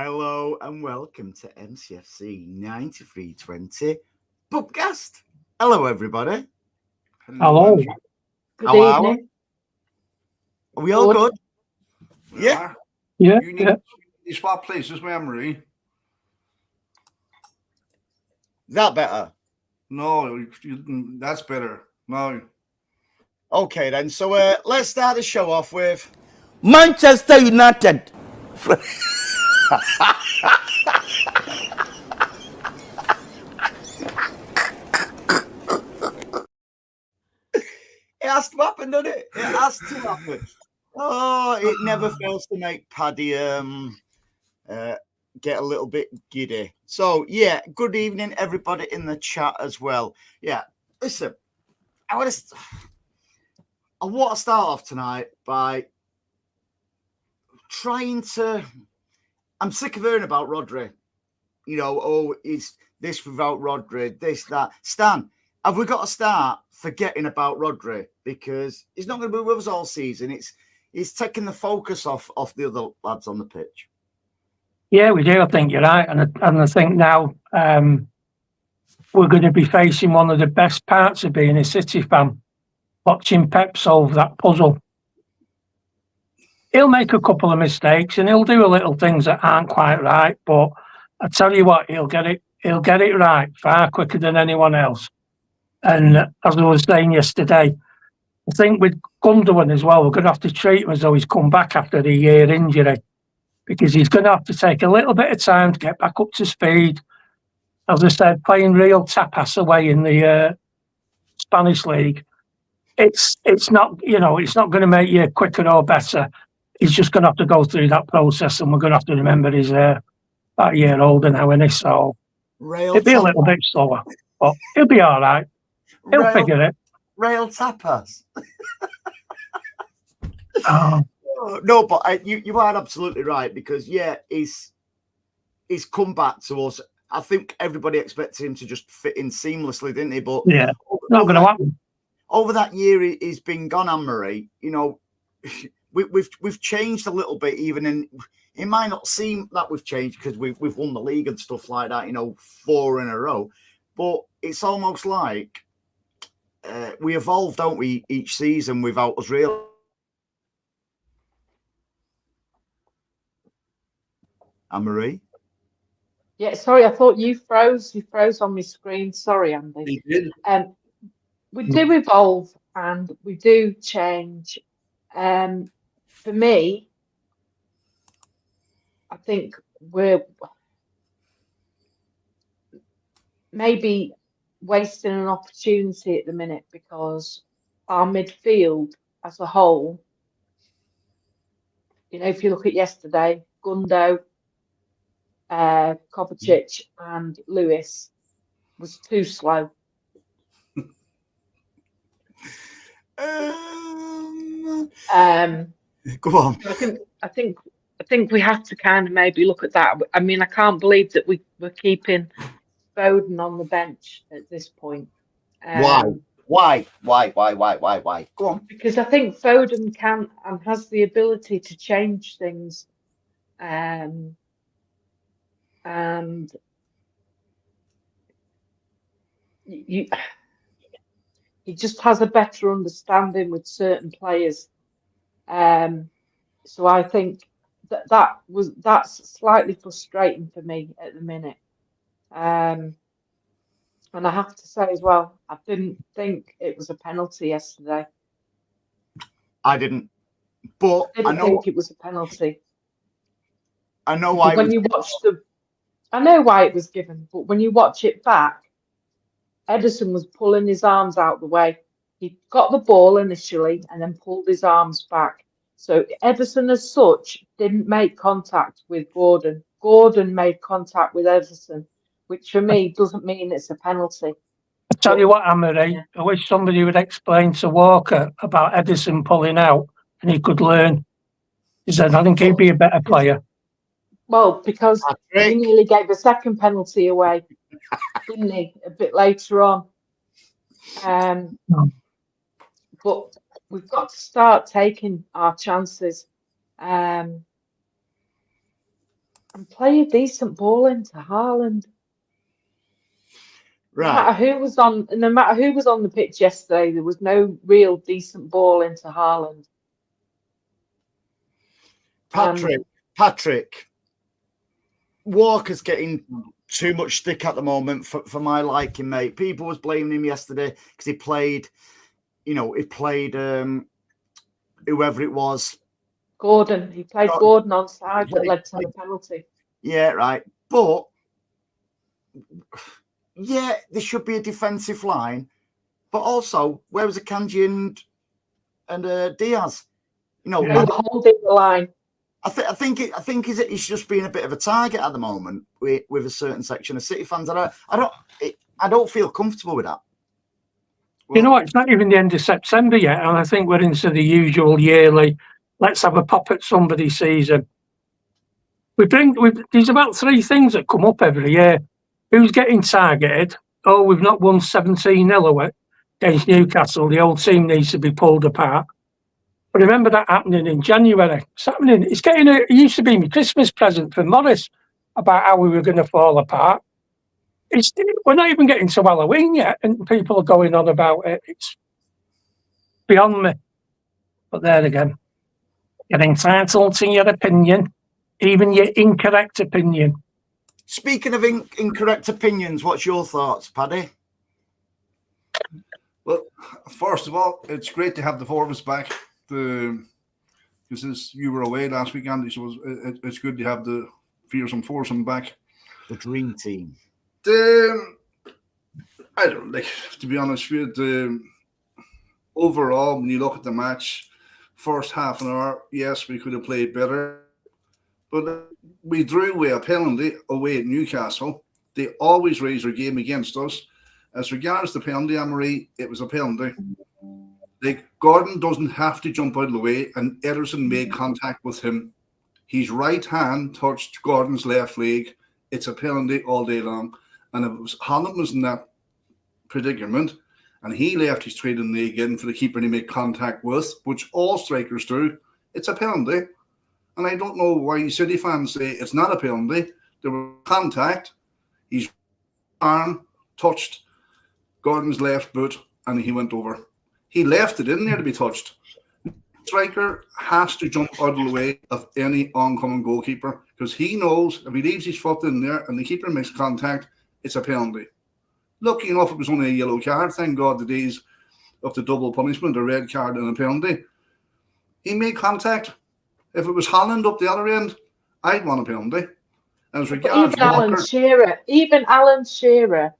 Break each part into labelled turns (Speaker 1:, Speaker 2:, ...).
Speaker 1: Hello and welcome to MCFC 9320 PUBcast. Hello, everybody.
Speaker 2: Hello.
Speaker 3: Good evening.
Speaker 1: Are we all good?
Speaker 2: Yeah.
Speaker 3: You
Speaker 2: need to swap places, Marie.
Speaker 1: Is that better?
Speaker 2: No, that's better. No.
Speaker 1: Okay, then. So let's start the show off with
Speaker 4: Manchester United.
Speaker 1: It has to happen, doesn't it? It has to happen. Oh, it never fails to make Paddy get a little bit giddy. So, yeah, good evening, everybody in the chat as well. Yeah, listen, I want to start off tonight by trying to... I'm sick of hearing about Rodri. You know, oh, it's this without Rodri, this, that. Stan, have we got to start forgetting about Rodri? Because he's not going to be with us all season. It's taking the focus off the other lads on the pitch.
Speaker 3: Yeah, we do. I think you're right. And I think now we're going to be facing one of the best parts of being a City fan, watching Pep solve that puzzle. He'll make a couple of mistakes and he'll do a little things that aren't quite right. But I tell you what, he'll get it right far quicker than anyone else. And as I was saying yesterday, I think with Gundogan as well, we're going to have to treat him as though he's come back after a year injury, because he's going to have to take a little bit of time to get back up to speed. As I said, playing real tapas away in the Spanish league, it's not going to make you quicker or better. He's just going to have to go through that process, and we're going to have to remember he's about a year older now, isn't he? So it'll be a little bit slower, but he'll be all right. He'll figure it.
Speaker 1: Real tapas.
Speaker 3: Oh.
Speaker 1: No, but you are absolutely right, because he's come back to us. I think everybody expected him to just fit in seamlessly, didn't he? But
Speaker 3: yeah, not going to happen.
Speaker 1: Over that year he's been gone, Anne-Marie. You know, we've changed a little bit, even in. It might not seem that we've changed because we've won the league and stuff like that. You know, 4 in a row, but it's almost like we evolve, don't we, each season without us real. Anne-Marie?
Speaker 5: Yeah, sorry, I thought you froze. You froze on my screen. Sorry, Andy.
Speaker 2: He did.
Speaker 5: We do evolve and we do change. For me, I think we're maybe wasting an opportunity at the minute, because our midfield as a whole, you know, if you look at yesterday, Gundo, Kovacic and Lewis was too slow.
Speaker 1: Go on.
Speaker 5: I think we have to kind of maybe look at that. I mean, I can't believe that we're keeping Foden on the bench at this point.
Speaker 1: Why? Go on.
Speaker 5: Because I think Foden can and has the ability to change things, and he just has a better understanding with certain players. So I think that's slightly frustrating for me at the minute. And I have to say as well, I didn't think it was a penalty yesterday.
Speaker 1: I didn't, but
Speaker 5: I didn't think it was a penalty.
Speaker 1: I know why.
Speaker 5: I know why it was given, but when you watch it back, Ederson was pulling his arms out the way. He got the ball initially and then pulled his arms back. So Ederson as such didn't make contact with Gordon. Gordon made contact with Ederson, which for me doesn't mean it's a penalty.
Speaker 3: I tell you what, Anne-Marie, I wish somebody would explain to Walker about Ederson pulling out and he could learn. He said, I think he'd be a better player.
Speaker 5: Well, because he nearly gave a second penalty away, didn't he, a bit later on. But we've got to start taking our chances. I'm and play a decent ball into Haaland.
Speaker 1: Right.
Speaker 5: No matter who was on the pitch yesterday, there was no real decent ball into Haaland.
Speaker 1: Patrick, Walker's getting too much stick at the moment for my liking, mate. People was blaming him yesterday because he played whoever it was.
Speaker 5: Gordon. He played Gordon on side that led to the penalty.
Speaker 1: Yeah, right. But yeah, there should be a defensive line. But also, where was Akanji and Diaz?
Speaker 5: They were holding the line.
Speaker 1: I think he's just being a bit of a target at the moment with a certain section of City fans. I don't feel comfortable with that.
Speaker 3: You know what? It's not even the end of September yet, and I think we're into the usual yearly. Let's have a pop at somebody season. There's about 3 things that come up every year. Who's getting targeted? Oh, we've not won 17-0 against Newcastle. The old team needs to be pulled apart. But remember that happening in January. It's happening. It used to be my Christmas present for Morris about how we were going to fall apart. We're not even getting to Halloween yet, and people are going on about it. It's beyond me. But there again, you're entitled to your opinion, even your incorrect opinion.
Speaker 1: Speaking of incorrect opinions, what's your thoughts, Paddy?
Speaker 2: Well, first of all, it's great to have the 4 of us back. Because you were away last week, Andy, so it's good to have the fearsome foursome back.
Speaker 1: The dream team.
Speaker 2: I don't like, to be honest with you, overall, when you look at the match, first half an hour, yes, we could have played better. But we drew away a penalty away at Newcastle. They always raise their game against us. As regards the penalty, Anne-Marie, it was a penalty. Like, Gordon doesn't have to jump out of the way, and Ederson made contact with him. His right hand touched Gordon's left leg. It's a penalty all day long. And if it was Haaland was in that predicament, and he left his trailing leg in for the keeper to make contact with, which all strikers do, it's a penalty. And I don't know why City fans say it's not a penalty. There was contact. His arm touched Gordon's left boot, and he went over. He left it in there to be touched. Striker has to jump out of the way of any oncoming goalkeeper because he knows if he leaves his foot in there and the keeper makes contact, it's a penalty. Lucky enough, it was only a yellow card. Thank God the days of the double punishment, a red card and a penalty. He made contact. If it was Haaland up the other end, I'd want a penalty. As regards
Speaker 5: even Alan Shearer,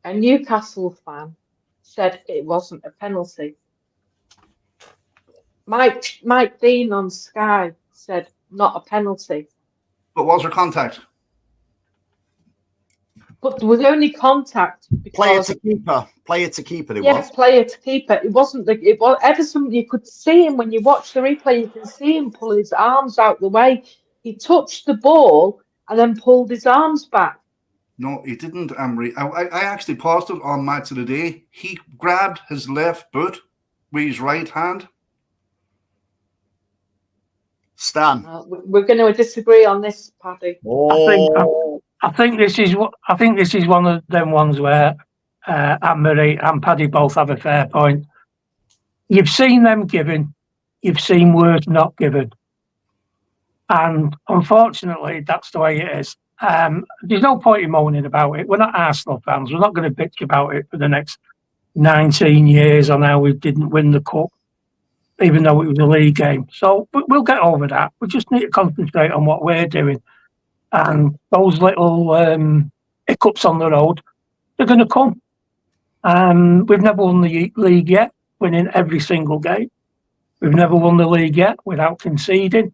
Speaker 5: a Newcastle fan, said it wasn't a penalty. Mike Dean on Sky said not a penalty.
Speaker 2: But was there contact?
Speaker 5: But there was only contact because
Speaker 1: Player to keeper.
Speaker 5: Yes, player to keeper. It wasn't it was Ederson. You could see him when you watch the replay. You can see him pull his arms out the way. He touched the ball and then pulled his arms back.
Speaker 2: No, he didn't, Amory. I actually paused it on Match of the Day. He grabbed his left boot with his right hand.
Speaker 1: Stan,
Speaker 5: we're going to disagree on this, Paddy.
Speaker 1: Oh.
Speaker 3: I think this is one of them ones where Anne-Marie and Paddy both have a fair point. You've seen them given, you've seen words not given, and unfortunately, that's the way it is. There's no point in moaning about it. We're not Arsenal fans. We're not going to bitch about it for the next 19 years on how we didn't win the cup, even though it was a league game. So we'll get over that. We just need to concentrate on what we're doing. And those little hiccups on the road, they're going to come. We've never won the league yet, winning every single game. We've never won the league yet without conceding.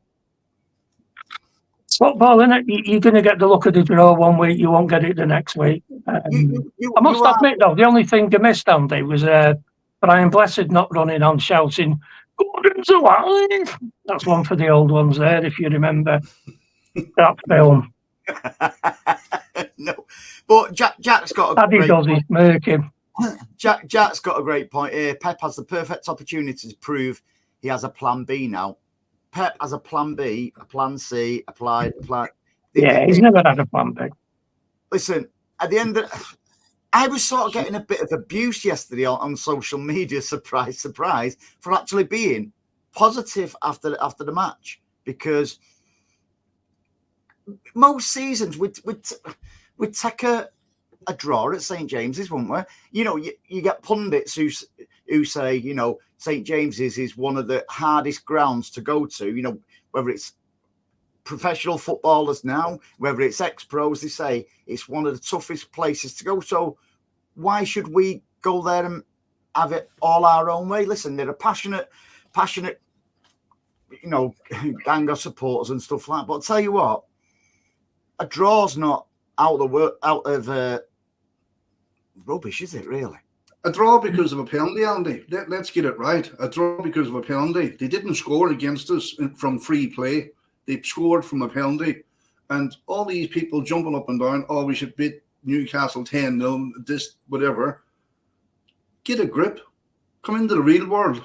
Speaker 3: It's football, isn't it? You're going to get the luck of the draw one week, you won't get it the next week. I must admit, though, the only thing I missed, Andy, was Brian Blessed not running on shouting, "Gordon's alive!" That's one for the old ones there, if you remember that film.
Speaker 1: No, but Jack's got a
Speaker 3: Paddy
Speaker 1: great
Speaker 3: does
Speaker 1: point.
Speaker 3: He's murking.
Speaker 1: Jack's got a great point here. Pep has the perfect opportunity to prove he has a plan B now. Pep has a plan B, a plan C,
Speaker 3: He's never had a plan B.
Speaker 1: Listen, at the end of, I was sort of getting a bit of abuse yesterday on social media, surprise, surprise, for actually being positive after the match, because most seasons we'd take a draw at St James's, wouldn't we? You know, you get pundits who say, you know, St James's is one of the hardest grounds to go to, you know, whether it's professional footballers now, whether it's ex-pros, they say it's one of the toughest places to go. So why should we go there and have it all our own way? Listen, they're a passionate, you know, gang of supporters and stuff like that. But I'll tell you what, a draw's not out of rubbish, is it really?
Speaker 2: A draw because of a penalty, Andy. Let's get it right. A draw because of a penalty. They didn't score against us from free play. They scored from a penalty. And all these people jumping up and down, oh, we should beat Newcastle 10-0, this, whatever. Get a grip. Come into the real world.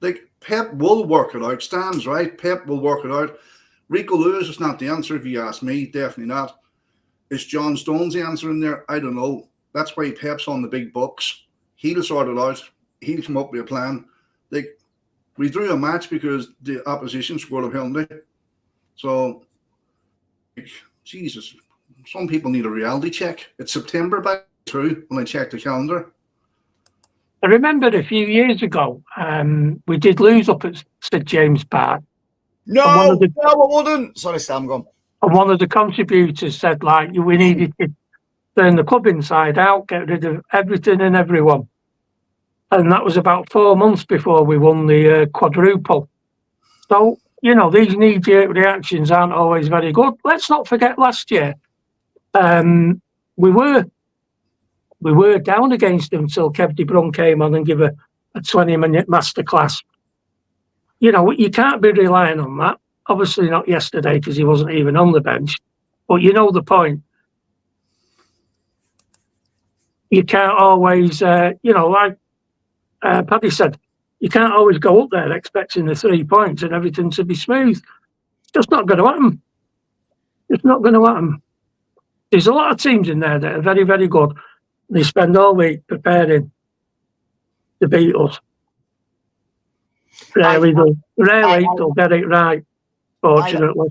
Speaker 2: Like, Pep will work it out. Stan's right. Pep will work it out. Rico Lewis is not the answer, if you ask me. Definitely not. Is John Stones the answer in there? I don't know. That's why Pep's on the big bucks. He'll sort it out. He'll come up with a plan. Like, we drew a match because the opposition scored a penalty. So, Jesus, some people need a reality check. It's September by through when I checked the calendar.
Speaker 3: I remember a few years ago, we did lose up at St James Park.
Speaker 1: No, I wouldn't. Sorry, Sam, go on.
Speaker 3: And one of the contributors said, like, we needed to turn the club inside out, get rid of everything and everyone. And that was about 4 months before we won the quadruple. So, you know, these knee-jerk reactions aren't always very good. Let's not forget last year. We were down against them until Kev De Bruyne came on and gave a 20-minute masterclass. You know, you can't be relying on that. Obviously not yesterday because he wasn't even on the bench. But you know the point. You can't always, you know, like Paddy said, you can't always go up there expecting the 3 points and everything to be smooth. It's just not going to happen. It's not going to happen. There's a lot of teams in there that are very, very good. They spend all week preparing to beat us. Rarely they'll get it right, fortunately.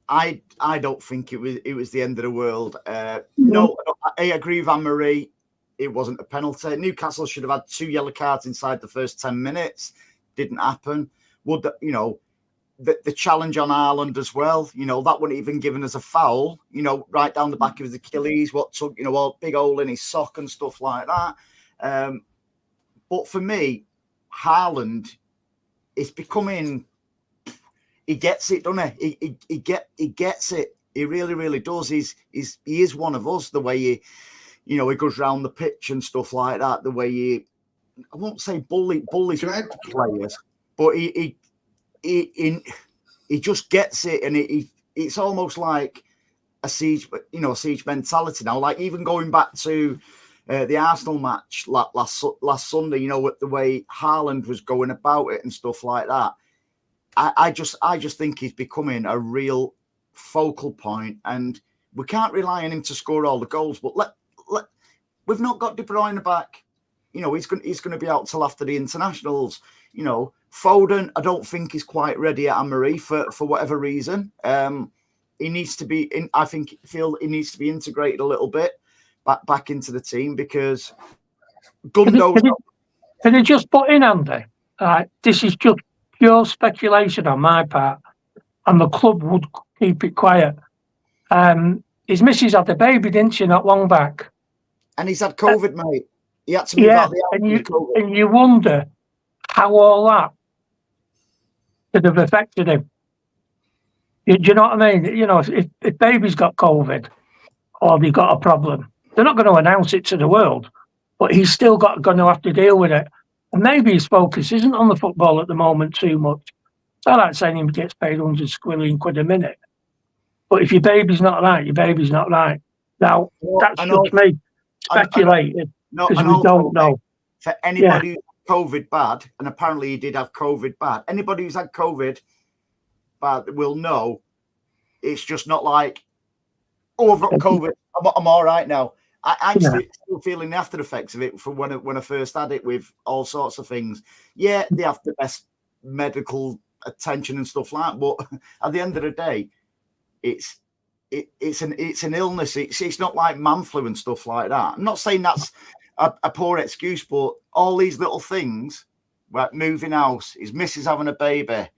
Speaker 1: I don't think it was the end of the world. No, I agree with Anne-Marie. It wasn't a penalty. Newcastle should have had 2 yellow cards inside the first 10 minutes. Didn't happen. Would you know the challenge on Ireland as well? You know that wouldn't even given us a foul. You know, right down the back of his Achilles. What took a big hole in his sock and stuff like that. But for me, Haaland is becoming. He gets it, doesn't he? He gets it. He really, really does. He is one of us. The way he goes round the pitch and stuff like that. The way I won't say bullies players, but he just gets it, and it's almost like a siege mentality now. Like even going back to the Arsenal match last Sunday, you know, with the way Haaland was going about it and stuff like that. I just think he's becoming a real focal point, and we can't rely on him to score all the goals. But we've not got De Bruyne back. You know, he's going to be out till after the internationals. You know, Foden, I don't think he's quite ready at Anne-Marie for whatever reason. He needs to be in. I feel he needs to be integrated a little bit back into the team because Gundogan.
Speaker 3: Can you just put in, Andy? This is just pure speculation on my part, and the club would keep it quiet. His missus had a baby, didn't she, not long back?
Speaker 1: And he's had COVID, mate. He had to move out the house.
Speaker 3: And you wonder how all that could have affected him. Do you know what I mean? You know, if baby's got COVID or they've got a problem, they're not going to announce it to the world, but he's still going to have to deal with it. And maybe his focus isn't on the football at the moment too much. I like saying he gets paid 100 squillion quid a minute. But if your baby's not right, your baby's not right. Now, that's just me speculating because we don't know.
Speaker 1: For anybody who's COVID bad, and apparently he did have COVID bad, anybody who's had COVID bad will know It's just not like, oh, I've got COVID. I'm all right now. I'm still feeling the after effects of it from when I first had it with all sorts of things. Yeah, they have the best medical attention and stuff like that, but at the end of the day, it's an illness. It's not like man flu and stuff like that. I'm not saying that's a poor excuse, but all these little things, like moving house, his missus having a baby,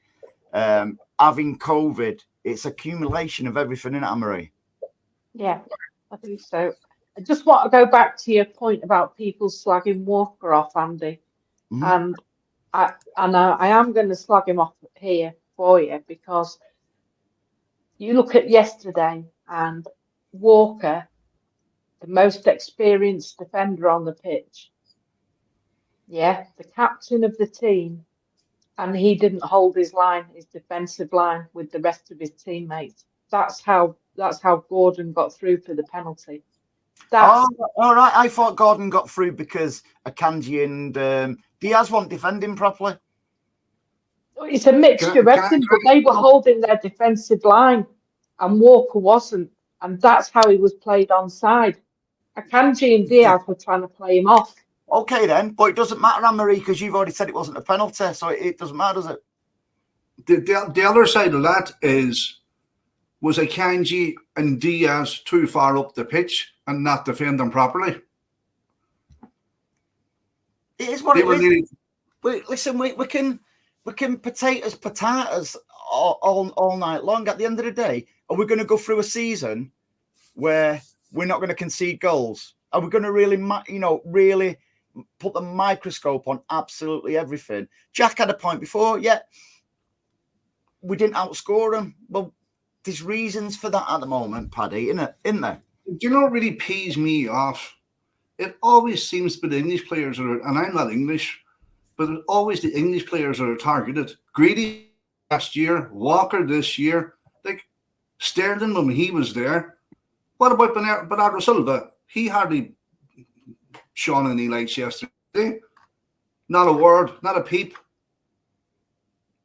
Speaker 1: having COVID, it's accumulation of everything in it, Anne-Marie.
Speaker 5: Yeah, I think so. I just want to go back to your point about people slagging Walker off, Andy. And I am going to slag him off here for you, because you look at yesterday and Walker, the most experienced defender on the pitch, the captain of the team, and he didn't hold his defensive line with the rest of his teammates. That's how Gordon got through for the penalty.
Speaker 1: All right. I thought Gordon got through because Akanji and Diaz weren't defending properly.
Speaker 5: It's a mixture of everything, but they were holding their defensive line and Walker wasn't. And that's how he was played onside. Akanji and Diaz were trying to play him off.
Speaker 1: Okay, then. But it doesn't matter, Anne-Marie, because you've already said it wasn't a penalty. So it doesn't matter, does it?
Speaker 2: The other side of that was Akanji and Diaz too far up the pitch and not defending properly?
Speaker 1: It is what it is. Listen, we can potatoes all night long. At the end of the day, are we going to go through a season where we're not going to concede goals? Are we going to really put the microscope on absolutely everything? Jack had a point before. Yeah, we didn't outscore them. Well, there's reasons for that at the moment, Paddy, isn't there?
Speaker 2: Do you know what really pees me off? It always seems to be the English players and I'm not English, but it's always the English players that are targeted. Greedy last year, Walker this year, like Sterling when he was there. What about Bernardo Silva? He hardly shone any lights yesterday. Not a word, not a peep.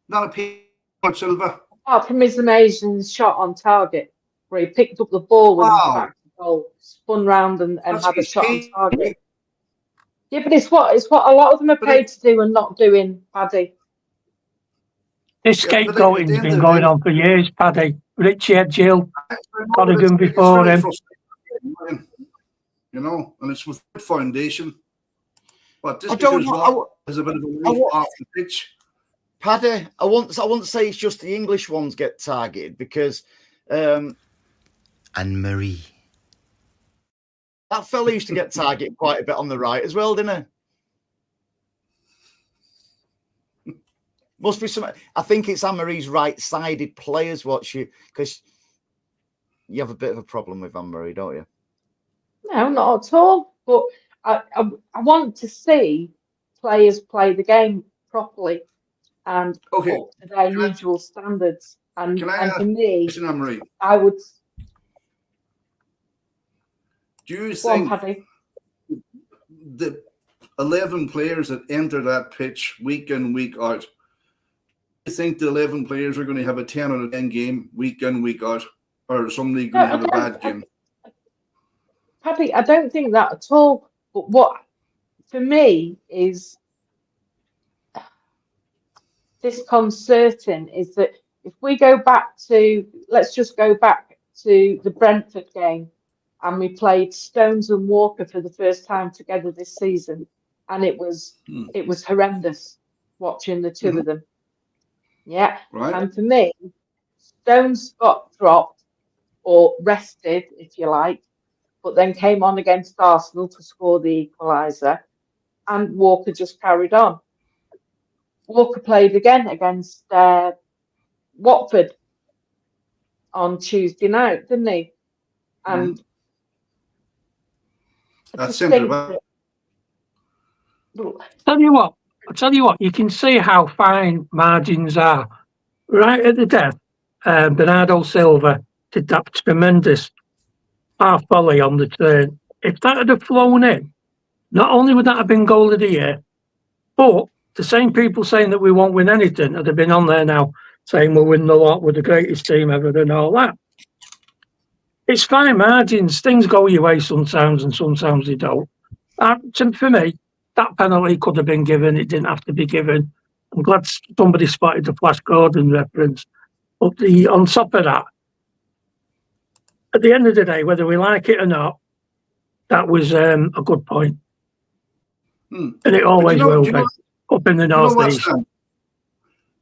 Speaker 2: Not a peep about Silva.
Speaker 5: Apart from his amazing shot on target, where he picked up the ball with his back to goal, spun round and had a shot on target. Yeah, but it's what a lot of them are paid to do and not doing, Paddy.
Speaker 3: This scapegoating's been going on for years, Paddy. Richie had Jill, Codigan before him.
Speaker 2: You know, and it's with good foundation. But just
Speaker 1: I don't know.
Speaker 2: There's a bit of a leaf off the pitch.
Speaker 1: Paddy, I won't say it's just the English ones get targeted because
Speaker 4: Anne-Marie.
Speaker 1: That fella used to get targeted quite a bit on the right as well, didn't he? Must be some. I think it's Anne-Marie's right-sided players because you have a bit of a problem with Anne-Marie, don't you?
Speaker 5: No, not at all. But I want to see players play the game properly and up to their usual standards. And for me,
Speaker 2: Anne-Marie,
Speaker 5: I would.
Speaker 2: Do you think the 11 players that enter that pitch week in, week out, do you think the 11 players are going to have a 10 out of 10 game week in, week out? Or somebody going to have a bad game?
Speaker 5: Paddy, I don't think that at all. But what, for me, is disconcerting is that if we go back to, let's just go back to the Brentford game, and we played Stones and Walker for the first time together this season, and it was horrendous watching the two of them. Yeah,
Speaker 2: right.
Speaker 5: And for me, Stones got dropped or rested, if you like, but then came on against Arsenal to score the equaliser, and Walker just carried on. Walker played again against Watford on Tuesday night, didn't he? And
Speaker 2: that's simple.
Speaker 3: I'll tell you what, you can see how fine margins are. Right at the death, Bernardo Silva did that tremendous half volley on the turn. If that had flown in, not only would that have been goal of the year, but the same people saying that we won't win anything would have been on there now saying we'll win the lot, we're the greatest team ever and all that. It's fine margins. Things go your way sometimes and sometimes they don't. For me, that penalty could have been given. It didn't have to be given. I'm glad somebody spotted the Flash Gordon reference. But on top of that, at the end of the day, whether we like it or not, that was a good point. And it always will be up in the northeast.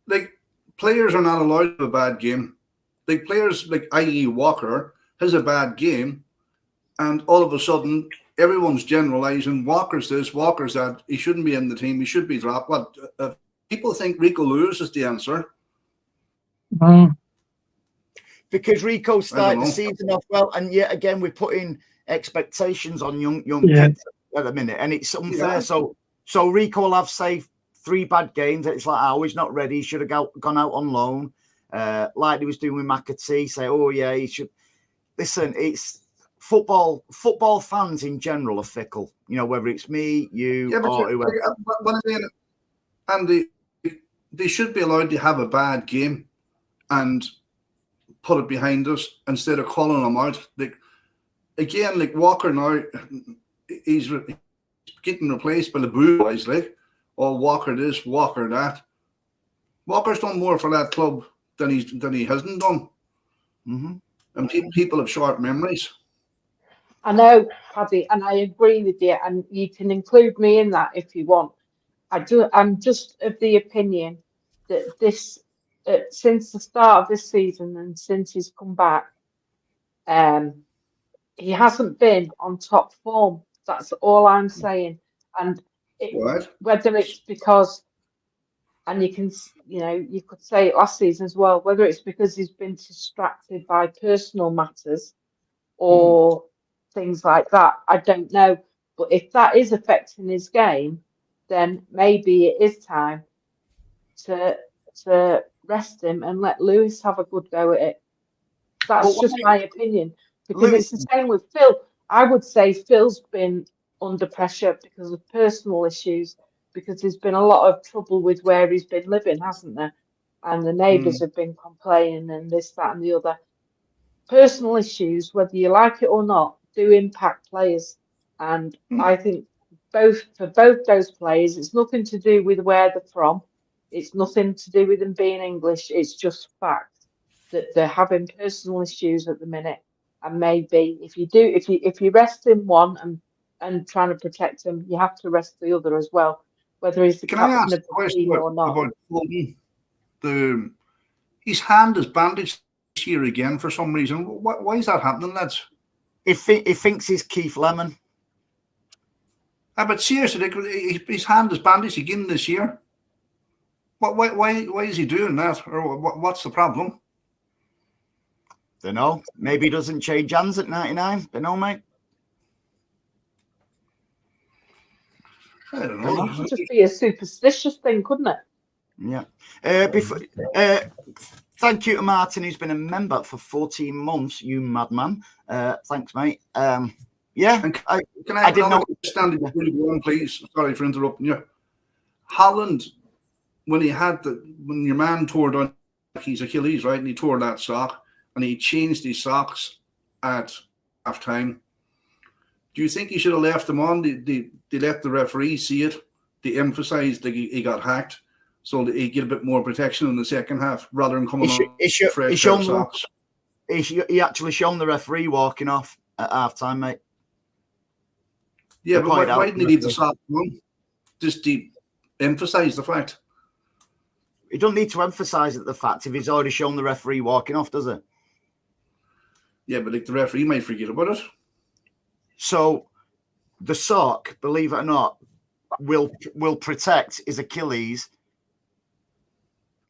Speaker 2: Like, players are not allowed to have a bad game. Like, players, like, i.e. Walker, has a bad game, and all of a sudden, everyone's generalising, Walker's this, Walker's that, he shouldn't be in the team, he should be dropped. What? People think Rico Lewis is the answer.
Speaker 1: Because Rico started the season off well, and yet again, we're putting expectations on young kids at the minute, and it's unfair. Yeah. So Rico will have, say, 3 bad games. It's like, oh, he's not ready. He should have gone out on loan, like he was doing with McAtee. Say, oh yeah, he should. Listen, it's football. Football fans in general are fickle. You know, whether it's me, you, or whoever.
Speaker 2: And they should be allowed to have a bad game and put it behind us instead of calling them out. Like, again, like Walker now, he's getting replaced by the boo boys, like, or Walker this, Walker that. Walker's done more for that club than he hasn't done. And people have short memories.
Speaker 5: I know, Paddy, and I agree with you, and you can include me in that if you want. I'm just of the opinion that this, since the start of this season and since he's come back, he hasn't been on top form. That's all I'm saying. And whether it's because, and you could say it last season as well, whether it's because he's been distracted by personal matters or things like that, I don't know. But if that is affecting his game, then maybe it is time to rest him and let Lewis have a good go at it. That's just my opinion. Because it's the same with Phil. I would say Phil's been under pressure because of personal issues, because there's been a lot of trouble with where he's been living, hasn't there? And the neighbours have been complaining and this, that and the other. Personal issues, whether you like it or not, do impact players. And I think for both those players, it's nothing to do with where they're from. It's nothing to do with them being English. It's just fact that they're having personal issues at the minute. And maybe if you rest in one and trying to protect him, you have to rest the other as well, whether he's the captain of the team or not.
Speaker 2: His hand is bandaged this year again for some reason. Why is that happening, lads?
Speaker 1: He thinks he's Keith Lemon.
Speaker 2: But seriously, his hand is bandaged again this year. Why is he doing that? Or what's the problem?
Speaker 1: Don't know. Maybe he doesn't change hands at 99. Don't know, mate.
Speaker 2: I don't know.
Speaker 5: It could just be a superstitious thing, couldn't it?
Speaker 1: Yeah. Thank you to Martin, who's been a member for 14 months. You madman. Thanks, mate. Yeah.
Speaker 2: And can I didn't know. Standing before you go on, please. Sorry for interrupting you. Holland, when your man tore down his Achilles, right, and he tore that sock, and he changed his socks at half time. Do you think he should have left them on? They let the referee see it. They emphasised that he got hacked, so that he get a bit more protection in the second half rather than coming on fresh socks.
Speaker 1: He actually shown the referee walking off at half time, mate.
Speaker 2: Yeah, but why didn't he leave the socks on? Just to emphasise the fact.
Speaker 1: He don't need to emphasise the fact if he's already shown the referee walking off, does it?
Speaker 2: Yeah, but like the referee might forget about it.
Speaker 1: So the sock, believe it or not, will protect his Achilles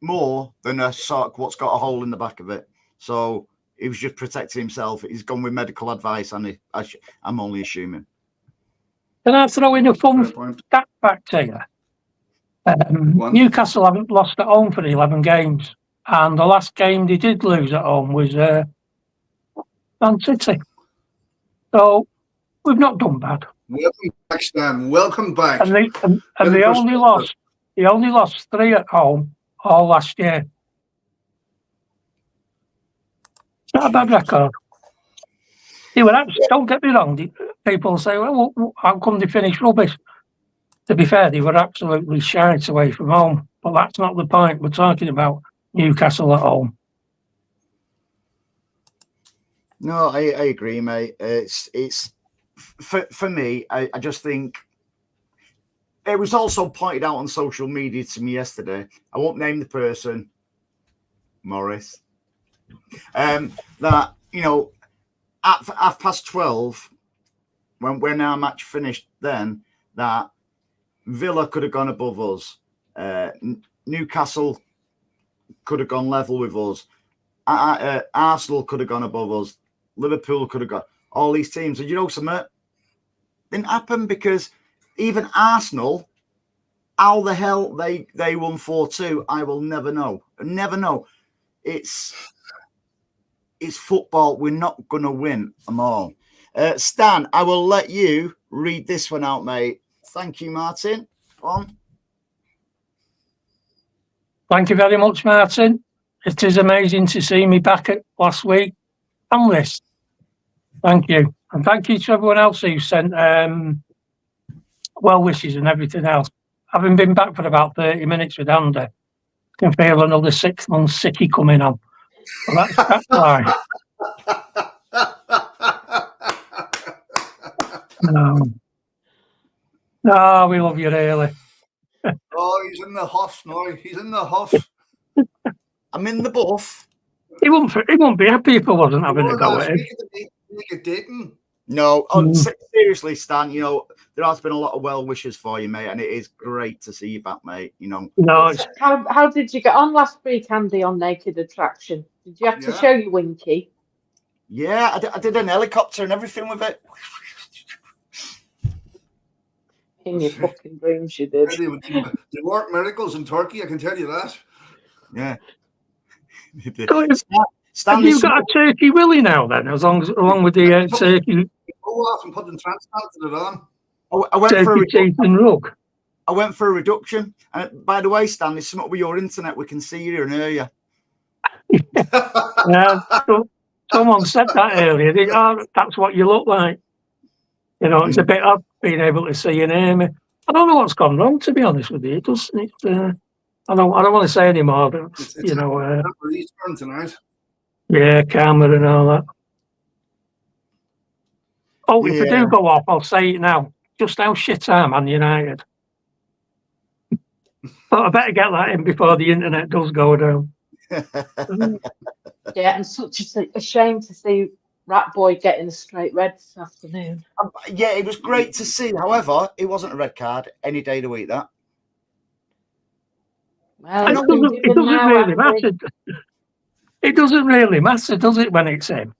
Speaker 1: more than a sock what's got a hole in the back of it. So he was just protecting himself. He's gone with medical advice, and I'm only assuming.
Speaker 3: Can I throw in a fun stat fact here? Newcastle haven't lost at home for 11 games, and the last game they did lose at home was Man City. So we've not done bad.
Speaker 2: Welcome back, Stan. Welcome back.
Speaker 3: And they only lost 3 at home all last year. It's not a bad record. Don't get me wrong. People say, well, how come they finish rubbish? To be fair, they were absolutely shite away from home. But that's not the point. We're talking about Newcastle at home.
Speaker 1: No, I agree, mate. It's for me. I just think it was also pointed out on social media to me yesterday. I won't name the person, Morris. That at 12:30, when our match finished, then that Villa could have gone above us. Newcastle could have gone level with us. Arsenal could have gone above us. Liverpool could have got all these teams. And you know something? Didn't happen because even Arsenal, how the hell they won 4-2, I will never know. Never know. It's football. We're not going to win them all. Stan, I will let you read this one out, mate. Thank you, Martin. On.
Speaker 3: Thank you very much, Martin. It is amazing to see me back at last week on this. Thank you. And thank you to everyone else who sent well wishes and everything else. Having been back for about 30 minutes with Andy, I can feel another 6 months sickie coming on. Well, that's fine. No, we love you, really.
Speaker 2: Oh, he's in the huff now. He's in the huff.
Speaker 1: I'm in the buff.
Speaker 3: He wouldn't be happy if I wasn't having a go at him.
Speaker 1: No, seriously, Stan, there has been a lot of well wishes for you, mate, and it is great to see you back, mate.
Speaker 3: No,
Speaker 5: how did you get on last week, Andy, on Naked Attraction? Did you have to show your Winky?
Speaker 1: Yeah, I did an helicopter and everything with it.
Speaker 5: In your fucking dreams, you did.
Speaker 2: They work miracles in Turkey, I can tell you that.
Speaker 1: Yeah.
Speaker 3: Have you got a turkey willy now then, along with the turkey?
Speaker 2: Go off and put the transplants it on.
Speaker 1: I went for a
Speaker 3: reduction. Rug.
Speaker 1: I went for a reduction. And by the way, Stan, there's something with your internet. We can see you and hear you.
Speaker 3: Yeah, someone said that earlier. That's what you look like. It's a bit odd being able to see and hear me. I don't know what's gone wrong, to be honest with you. I don't want to say any more, but
Speaker 2: it's turn tonight.
Speaker 3: Yeah, camera and all that. Oh, if I do go off, I'll say it now. Just how shit I am on United. But I better get that in before the internet does go down.
Speaker 5: Yeah, and such a shame to see Rat Boy getting a straight red this afternoon.
Speaker 1: Yeah, it was great to see. However, it wasn't a red card any day of the week, that.
Speaker 5: Well,
Speaker 3: it doesn't really matter. It doesn't really matter, does it, when it's him?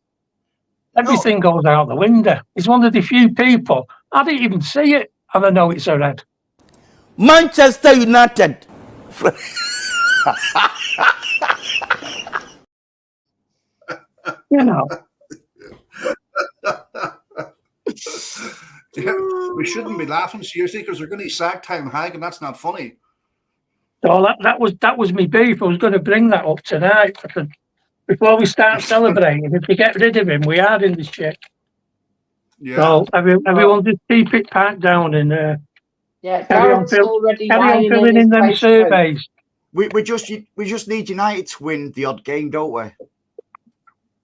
Speaker 3: Everything goes out the window. He's one of the few people. I didn't even see it, and I know it's a red.
Speaker 4: Manchester United.
Speaker 2: We shouldn't be laughing seriously because they're going to sack Time Hag, and that's not funny.
Speaker 3: So that was me beef. I was going to bring that up tonight. Before we start celebrating, if we get rid of him, we are in the shit.
Speaker 2: Yeah.
Speaker 3: So everyone just keep it packed down and carry on filling in them surveys.
Speaker 1: We just need United to win the odd game, don't we?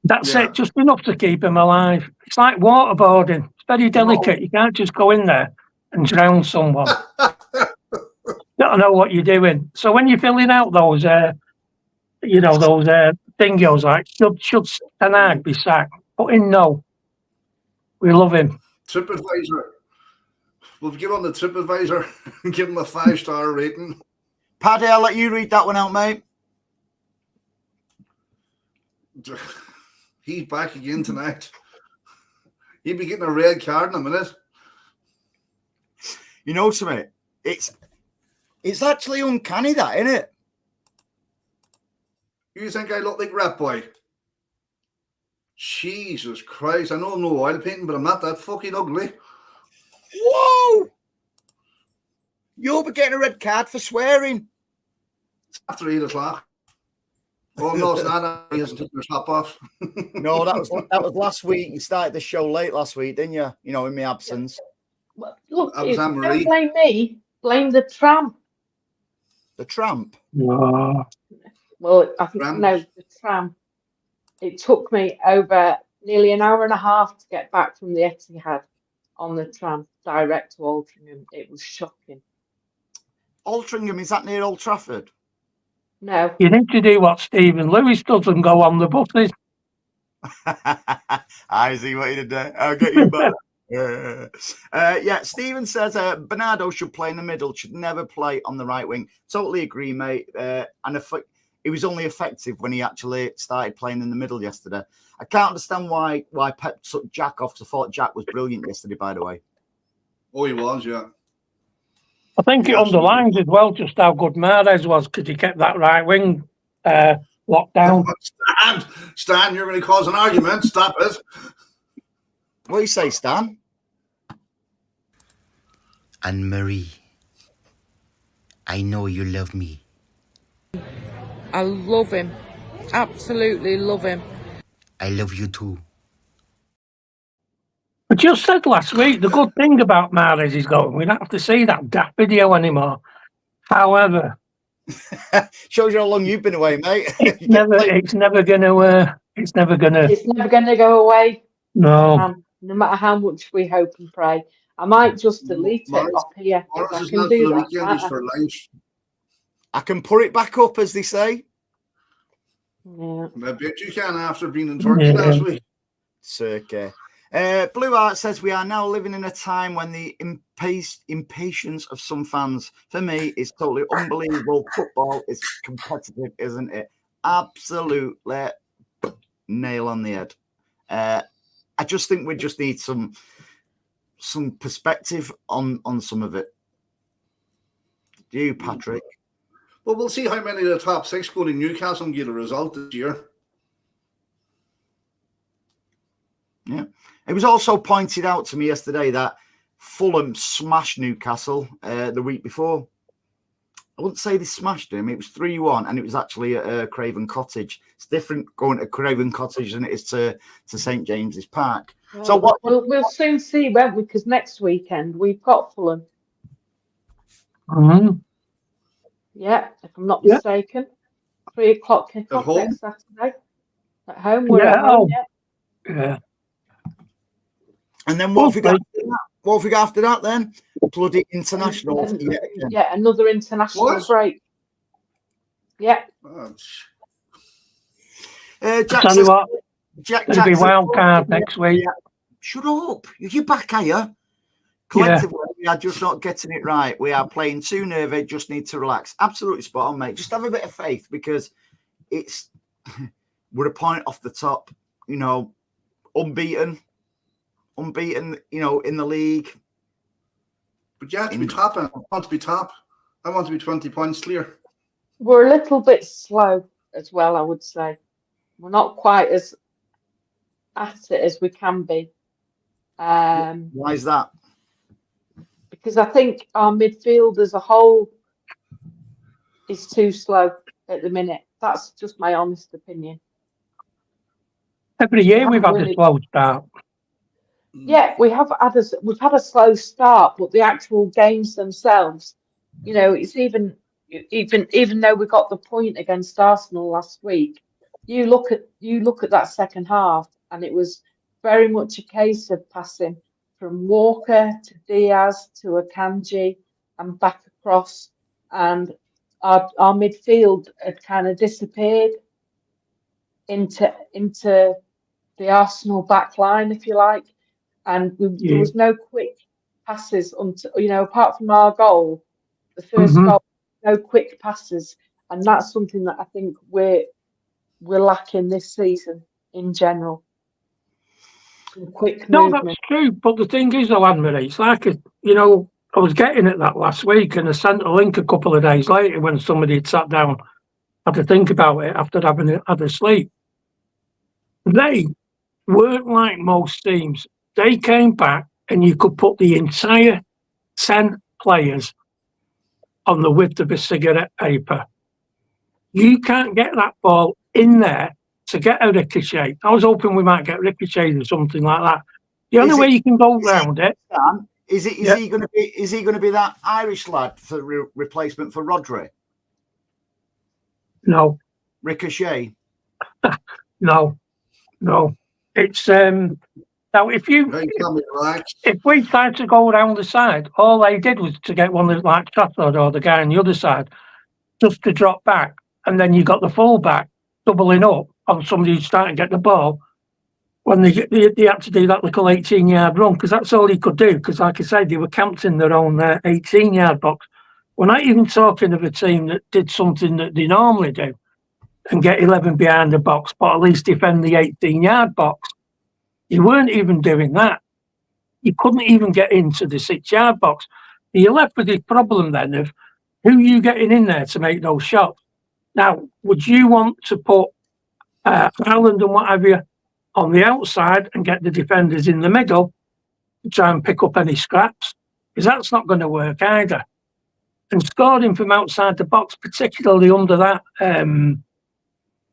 Speaker 3: That's it, just enough to keep him alive. It's like waterboarding. It's very delicate. You can't just go in there and drown someone. You don't know what you're doing. So when you're filling out those, those thingos like, should Tanag be sacked? Put in no. We love him.
Speaker 2: TripAdvisor. We'll get on the TripAdvisor and give him a 5-star rating.
Speaker 1: Paddy, I'll let you read that one out, mate.
Speaker 2: He's back again tonight. He'll be getting a red card in a minute.
Speaker 1: You know something? It's actually uncanny, that, isn't it?
Speaker 2: You think I look like Rat Boy? Jesus Christ. I know I'm no oil painting, but I'm not that fucking ugly.
Speaker 1: Whoa! You'll be getting a red card for swearing.
Speaker 2: After 8 o'clock. Oh no, it's not. He hasn't taken his top off.
Speaker 1: No, that was last week. You started the show late last week, didn't you? You know, in my absence.
Speaker 5: Well, look,
Speaker 2: That was
Speaker 5: don't
Speaker 2: Anne-Marie.
Speaker 5: blame me. Blame the tramp.
Speaker 1: The tramp.
Speaker 3: Oh,
Speaker 5: Well, I think
Speaker 2: Tramp.
Speaker 5: no, the tram. It took me over nearly an hour and a half to get back from the Etihad on the tram direct to Altrincham. It was shocking.
Speaker 1: Altrincham, is that near Old Trafford?
Speaker 5: No,
Speaker 3: you need to do what Stephen Lewis does and go on the buses.
Speaker 1: I see what you did there. I'll get you back. Yeah, Stephen says Bernardo should play in the middle, should never play on the right wing. Totally agree, mate. And it was only effective when he actually started playing in the middle yesterday. I can't understand why Pep took Jack off, because I thought Jack was brilliant yesterday, by the way.
Speaker 2: Oh, he was, yeah.
Speaker 3: I think it underlines as well just how good Mahrez was, because he kept that right wing locked down.
Speaker 2: Stan, you're going to cause an argument. Stop it.
Speaker 1: What do you say, Stan?
Speaker 4: Anne-Marie, I know you love me.
Speaker 6: I love him. Absolutely love him.
Speaker 4: I love you too.
Speaker 3: I just said last week, the good thing about Mahrez is going, we don't have to see that daft video anymore. However,
Speaker 1: Shows you how long you've been away, mate.
Speaker 3: it's never gonna
Speaker 5: it's never going to go away.
Speaker 3: no.
Speaker 5: No matter how much we hope and pray. I might just delete it off here.
Speaker 2: Morris
Speaker 5: I
Speaker 2: is
Speaker 5: can
Speaker 2: not
Speaker 5: do
Speaker 2: for the
Speaker 5: that.
Speaker 2: weekend,
Speaker 5: can't
Speaker 2: he's
Speaker 5: I?
Speaker 2: for life.
Speaker 1: I can put it back up, as they say.
Speaker 5: Yeah.
Speaker 2: I bet you can after being in Turkey last week.
Speaker 1: Circa. Blue Art says we are now living in a time when the impatience of some fans, for me, is totally unbelievable. Football is competitive, isn't it? Absolutely nail on the head. I just think we just need some perspective on some of it. Do you, Patrick?
Speaker 2: Well, we'll see how many of the top 6 go to Newcastle and get a result this year.
Speaker 1: Yeah. It was also pointed out to me yesterday that Fulham smashed Newcastle the week before. I wouldn't say they smashed them. It was 3-1, and it was actually at Craven Cottage. It's different going to Craven Cottage than it is to St James's Park.
Speaker 5: Well,
Speaker 1: So
Speaker 5: we'll soon see, won't we? Because next weekend we've got Fulham.
Speaker 3: Mm-hmm.
Speaker 5: Yeah, if I'm not mistaken. 3 o'clock kickoff
Speaker 2: home?
Speaker 5: next Saturday. At home, we're at home.
Speaker 3: Yeah.
Speaker 1: And then what have we got after that? What have we got after that then? Bloody international.
Speaker 5: Yeah, another international break. Yeah.
Speaker 1: Jack
Speaker 3: Tell you what, it'll be wild card next week.
Speaker 1: Shut up. You're back here. Collectively, we are just not getting it right. We are playing too nervy, just need to relax. Absolutely spot on, mate. Just have a bit of faith, because we're a point off the top, you know, unbeaten, you know, in the league.
Speaker 2: But you have to be top. I want to be top. I want to be 20 points clear.
Speaker 5: We're a little bit slow as well, I would say. We're not quite as at it as we can be.
Speaker 1: Why is that?
Speaker 5: Because I think our midfield as a whole is too slow at the minute. That's just my honest opinion.
Speaker 3: Every year we've had a slow start.
Speaker 5: Yeah, we've had a slow start, but the actual games themselves, you know, it's even though we got the point against Arsenal last week, you look at that second half, and it was very much a case of passing from Walker to Diaz to Akanji and back across, and our midfield had kind of disappeared into the Arsenal back line, if you like, and there was no quick passes until, you know, apart from our goal, the first goal, no quick passes, and that's something that I think we're lacking this season in general. Quick movement.
Speaker 3: That's true. But the thing is, though, Anne-Marie, it's like, you know, I was getting at that last week, and I sent a link a couple of days later when somebody had sat down, had to think about it after having had a sleep. They weren't like most teams. They came back, and you could put the entire 10 players on the width of a cigarette paper. You can't get that ball in there to get a ricochet. I was hoping we might get ricochets or something like that. The only way you can go round it.
Speaker 1: Dan, is he going to be that Irish lad for replacement for Rodri?
Speaker 3: No.
Speaker 1: Ricochet?
Speaker 3: No. It's now if we tried to go around the side, all they did was to get one of like Trafford or the guy on the other side just to drop back, and then you got the full back doubling up on somebody who's starting to get the ball when they had to do that little 18-yard run, because that's all he could do, because like I said, they were camped in their own 18-yard box. We're not even talking of a team that did something that they normally do and get 11 behind the box, but at least defend the 18-yard box. You weren't even doing that. You couldn't even get into the 6-yard box. You're left with this problem then of who you getting in there to make those shots. Now, would you want to put Ireland and whatever on the outside and get the defenders in the middle to try and pick up any scraps? Because that's not going to work either. And scoring from outside the box, particularly under that,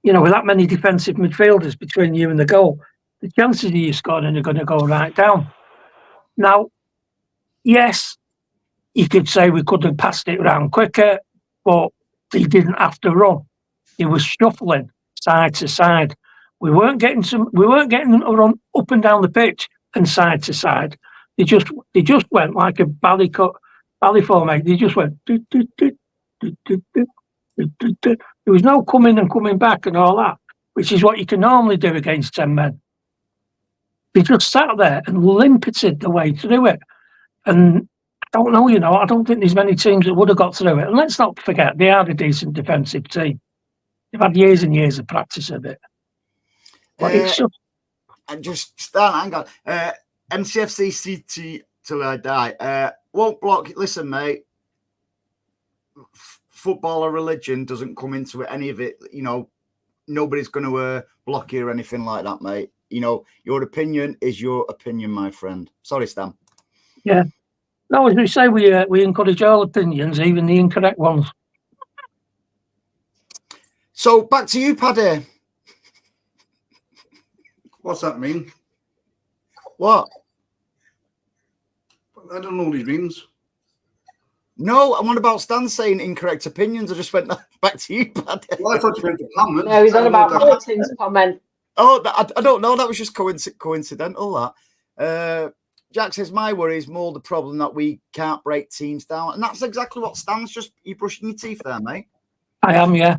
Speaker 3: with that many defensive midfielders between you and the goal, the chances of you scoring are going to go right down. Now, yes, you could say we could have passed it around quicker, but they didn't have to run. They were shuffling side to side. We weren't getting them to run up and down the pitch and side to side. They just went like a ballet formation. They just went. There was no coming and coming back and all that, which is what you can normally do against 10 men. They just sat there and limpeted the way through it. And I don't know, I don't think there's many teams that would have got through it. And let's not forget, they are a decent defensive team. They've had years and years of practice of it. But it's
Speaker 1: just hang on. MCFC CT till I die. Won't block. Listen, mate. Football or religion doesn't come into it. Any of it, nobody's going to block you or anything like that, mate. Your opinion is your opinion, my friend. Sorry, Stan.
Speaker 3: Yeah. No, as we say, we encourage all opinions, even the incorrect ones.
Speaker 1: So back to you, Paddy.
Speaker 2: What's that mean?
Speaker 1: What?
Speaker 2: I don't know what he means.
Speaker 1: No, I'm on about Stan saying incorrect opinions. I just went back to you, Paddy.
Speaker 2: Well, I thought you meant the comment.
Speaker 5: No, he's on about Martin's comment.
Speaker 1: Oh, I don't know. That was just coincidental, that. Jack says, my worry is more the problem that we can't break teams down. And that's exactly what Stan's you brushing your teeth there, mate.
Speaker 3: I am, yeah.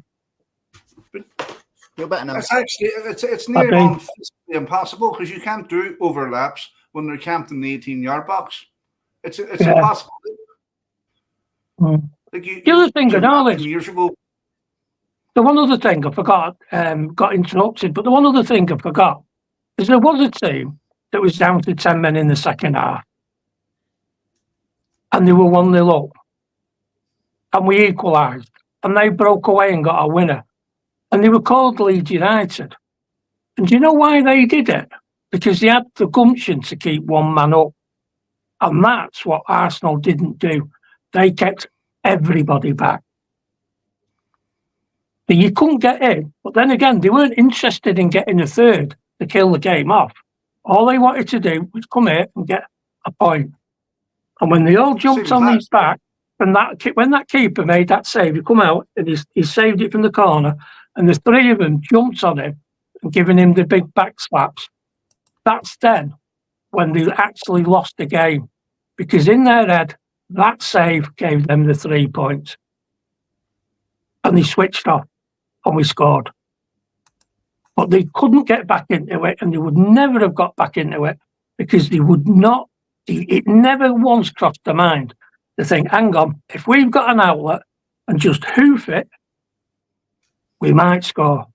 Speaker 1: You're better now.
Speaker 2: It's actually, it's nearly on physically impossible because you can't do overlaps when they're camped in the 18-yard box. It's impossible.
Speaker 3: Mm. The other thing I know is,
Speaker 2: years ago.
Speaker 3: the one other thing I forgot, got interrupted, but the one other thing I forgot is there was a team that was down to 10 men in the second half. And they were 1-0 up. And we equalised. And they broke away and got a winner. And they were called Leeds United. And do you know why they did it? Because they had the gumption to keep one man up. And that's what Arsenal didn't do. They kept everybody back. But you couldn't get in. But then again, they weren't interested in getting a third to kill the game off. All they wanted to do was come here and get a point. And when they all jumped on his back, and when that keeper made that save, he come out and he saved it from the corner, and the three of them jumped on him and giving him the big back slaps. That's then when they actually lost the game. Because in their head, that save gave them the 3 points. And they switched off and we scored. But they couldn't get back into it, and they would never have got back into it because they would not, it never once crossed their mind to think, hang on, if we've got an outlet and just hoof it, we might score.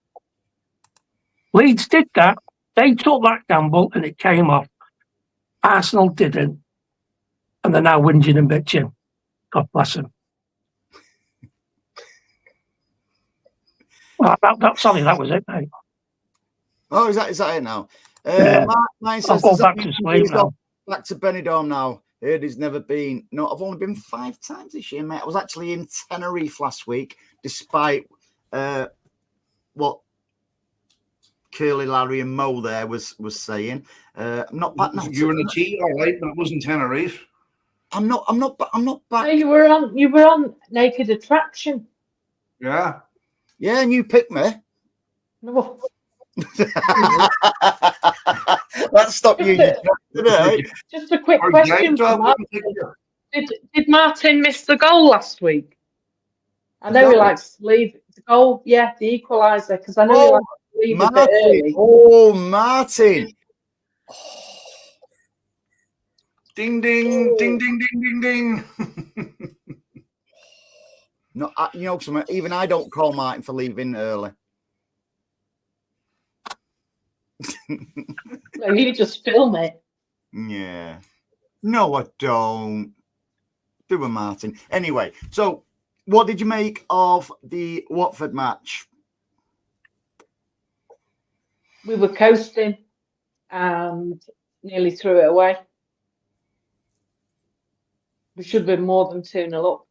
Speaker 3: Leeds did that. They took that gamble and it came off. Arsenal didn't. And they're now whinging and bitching. God bless them. Well, sorry, that was it, mate.
Speaker 1: Oh, is that it now?
Speaker 3: Yeah.
Speaker 1: Mine says,
Speaker 3: I'll go back to sleep now.
Speaker 1: Back to Benidorm now. Heard he's never been. No, I've only been 5 times this year, mate. I was actually in Tenerife last week, despite what Curly Larry and Mo there was saying. I'm not back now.
Speaker 2: You were in the tea, all right, but it wasn't Tenerife.
Speaker 1: I'm not
Speaker 5: No,
Speaker 1: back.
Speaker 5: you were on Naked Attraction.
Speaker 2: Yeah.
Speaker 1: Yeah, and you picked me.
Speaker 5: No.
Speaker 1: That stopped you.
Speaker 5: Just a quick
Speaker 2: Our
Speaker 5: question
Speaker 2: guide
Speaker 5: for
Speaker 2: dog
Speaker 5: Martin.
Speaker 2: wouldn't take you.
Speaker 5: Did Martin miss the goal last week? I know he likes to leave the goal. Yeah, the equaliser, because I know he likes to leave a bit early.
Speaker 1: Oh, Martin.
Speaker 2: Ding, ding, ding, ding, ding, ding, ding.
Speaker 1: No, you know something. Even I don't call Martin for leaving early.
Speaker 5: No, you just film it.
Speaker 1: Yeah. No, I don't. Do a Martin. Anyway, so what did you make of the Watford match?
Speaker 5: We were coasting and nearly threw it away. We should have been more than 2-0 up.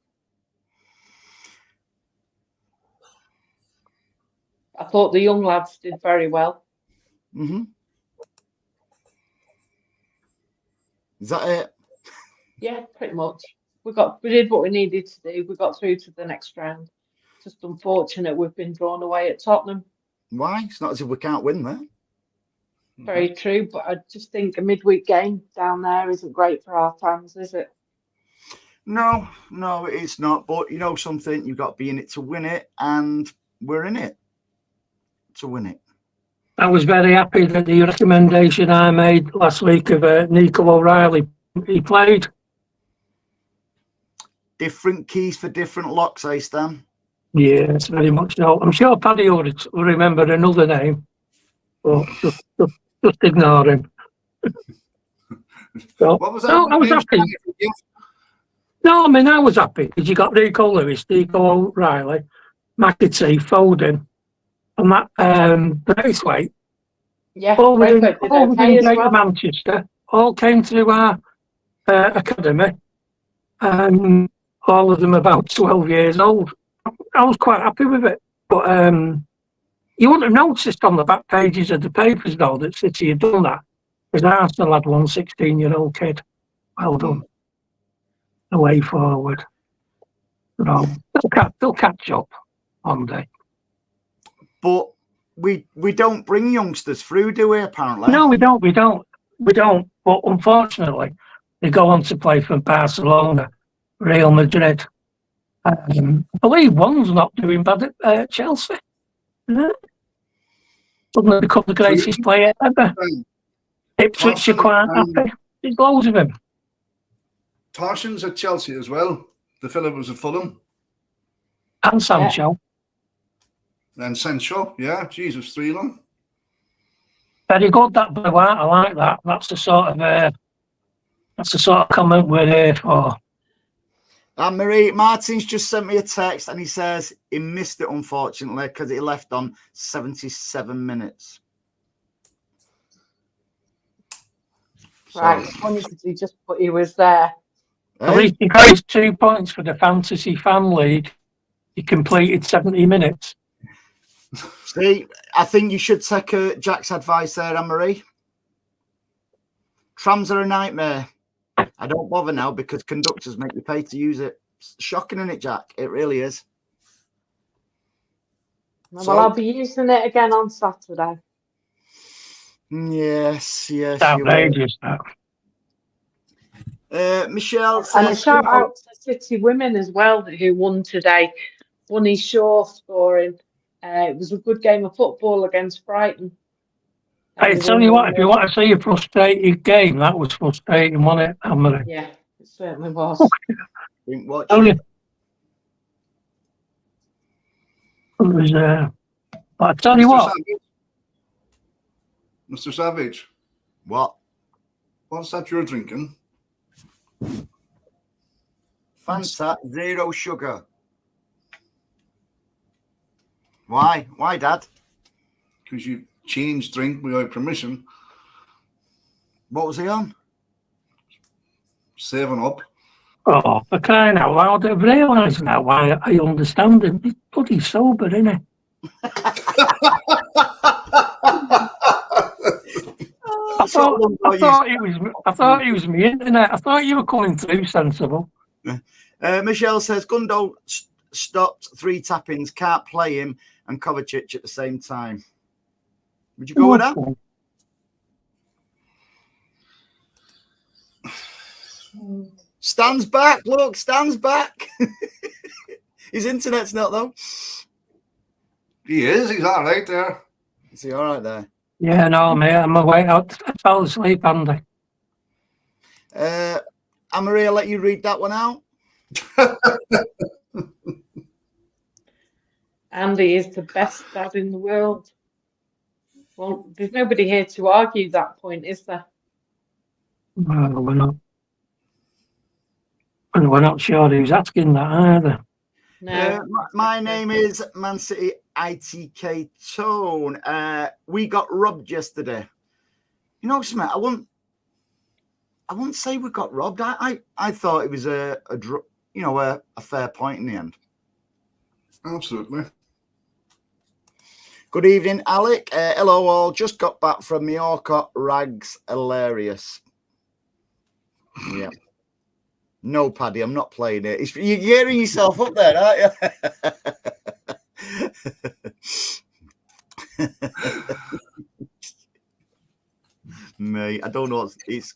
Speaker 5: I thought the young lads did very well.
Speaker 1: Mm-hmm. Is that it?
Speaker 5: Yeah, pretty much. We did what we needed to do. We got through to the next round. Just unfortunate we've been drawn away at Tottenham.
Speaker 1: Why? It's not as if we can't win there.
Speaker 5: Very true, but I just think a midweek game down there isn't great for our fans, is it?
Speaker 1: No, it's not. But you know something, you've got to be in it to win it, and we're in it to win it.
Speaker 3: I was very happy that the recommendation I made last week of Nico O'Reilly, he played.
Speaker 1: Different keys for different locks, eh, Stan?
Speaker 3: Yes, very much so. I'm sure Paddy will remember another name, but just ignore him. So,
Speaker 2: What was that?
Speaker 3: no, I was happy. No, I mean, I was happy because you got Rico Lewis, Nico O'Reilly, McAtee, Foden, and that Braithwaite.
Speaker 5: Yeah,
Speaker 3: all within
Speaker 5: Braithwaite did okay as well.
Speaker 3: Manchester, all came to our academy, and all of them about 12 years old. I was quite happy with it, but you wouldn't have noticed on the back pages of the papers, though, that City had done that, because Arsenal had one 16-year-old kid. Well done. The way forward. So, they'll catch up one day.
Speaker 1: But we don't bring youngsters through, do we, apparently?
Speaker 3: No, we don't. But unfortunately, they go on to play for Barcelona, Real Madrid. I believe one's not doing bad at Chelsea. Suddenly become the greatest player ever. Ipswich are quite happy. There's loads of him.
Speaker 2: Torson's at Chelsea as well. The fellow was at Fulham.
Speaker 3: And Sancho.
Speaker 2: And Sancho, yeah, Jesus, 3 of them.
Speaker 3: Very good, that blue art. I like that. That's the sort of comment we're here for.
Speaker 1: And Marie, Martin's just sent me a text and he says he missed it, unfortunately, because he left on 77 minutes.
Speaker 5: Right, funny because he just put he was there.
Speaker 3: At least he got his 2 points for the Fantasy Fan League. He completed 70 minutes.
Speaker 1: See, I think you should take Jack's advice there, Anne-Marie. Trams are a nightmare. I don't bother now because conductors make you pay to use it. It's shocking, isn't it, Jack? It really is.
Speaker 5: Well, I'll be using it again on Saturday.
Speaker 1: Yes.
Speaker 3: It's outrageous, that.
Speaker 1: Michelle says,
Speaker 5: and a shout out to City women as well who won today. Bunny Shaw scoring. It was a good game of football against Brighton.
Speaker 3: Hey, tell you what, if you want to see a frustrated game, that was frustrating, wasn't it, Anne-Marie?
Speaker 5: Yeah, it certainly was.
Speaker 1: Didn't watch
Speaker 3: Only,
Speaker 1: it.
Speaker 3: It was, but I tell you what.
Speaker 2: Mr. Savage.
Speaker 1: What?
Speaker 2: What's that you're drinking?
Speaker 1: Fanta, 0 sugar. Why? Why, Dad?
Speaker 2: Because you changed drink without permission.
Speaker 1: What was he on?
Speaker 2: 7-Up.
Speaker 3: Oh, for crying out loud, I've realised now why I understand him. He's bloody sober, isn't he? I thought it was my internet. I thought you were coming through sensible.
Speaker 1: Michelle says Gundo stopped 3 tap-ins, can't play him and Kovacic at the same time. Would you go with that? Stan's back. Look, Stan's back. His internet's not though.
Speaker 2: He is. He's all right there.
Speaker 1: Is he all right there?
Speaker 3: Yeah, no, mate. I'm away. I fell asleep, Andy.
Speaker 1: Anne-Marie, I'll let you read that one out.
Speaker 5: Andy is the best dad in the world. Well, there's nobody here to argue that point, is there?
Speaker 3: Well, we're not. And we're not sure who's asking that either.
Speaker 5: No.
Speaker 1: My name is Man City ITK Tone. We got robbed yesterday. You know, Smith, I wouldn't say we got robbed. I thought it was a fair point in the end.
Speaker 2: Absolutely.
Speaker 1: Good evening, Alec. Hello all. Just got back from Mallorca. Rags hilarious. Yeah. No, Paddy, I'm not playing it. You're gearing yourself up there, aren't you? Mate, I don't know. It's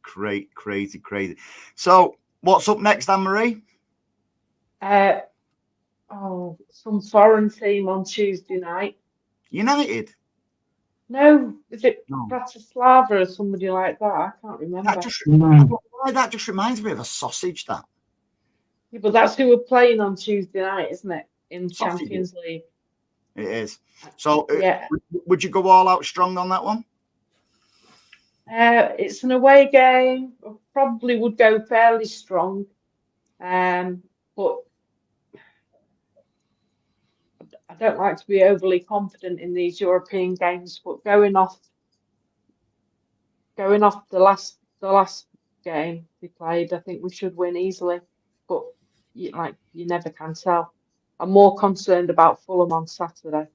Speaker 1: crazy. So, what's up next, Anne-Marie?
Speaker 5: Some foreign team on Tuesday night.
Speaker 1: United?
Speaker 5: No, is it Bratislava or somebody like that? I can't remember.
Speaker 1: That just reminds me of a sausage, that.
Speaker 5: Yeah, but that's who we're playing on Tuesday night, isn't it? In
Speaker 1: Sausage.
Speaker 5: Champions League.
Speaker 1: It is. So,
Speaker 5: yeah.
Speaker 1: Would you go all out strong on that one?
Speaker 5: It's an away game. I probably would go fairly strong. But I don't like to be overly confident in these European games, but going off the last game we played, I think we should win easily. But you never can tell. I'm more concerned about Fulham on Saturday.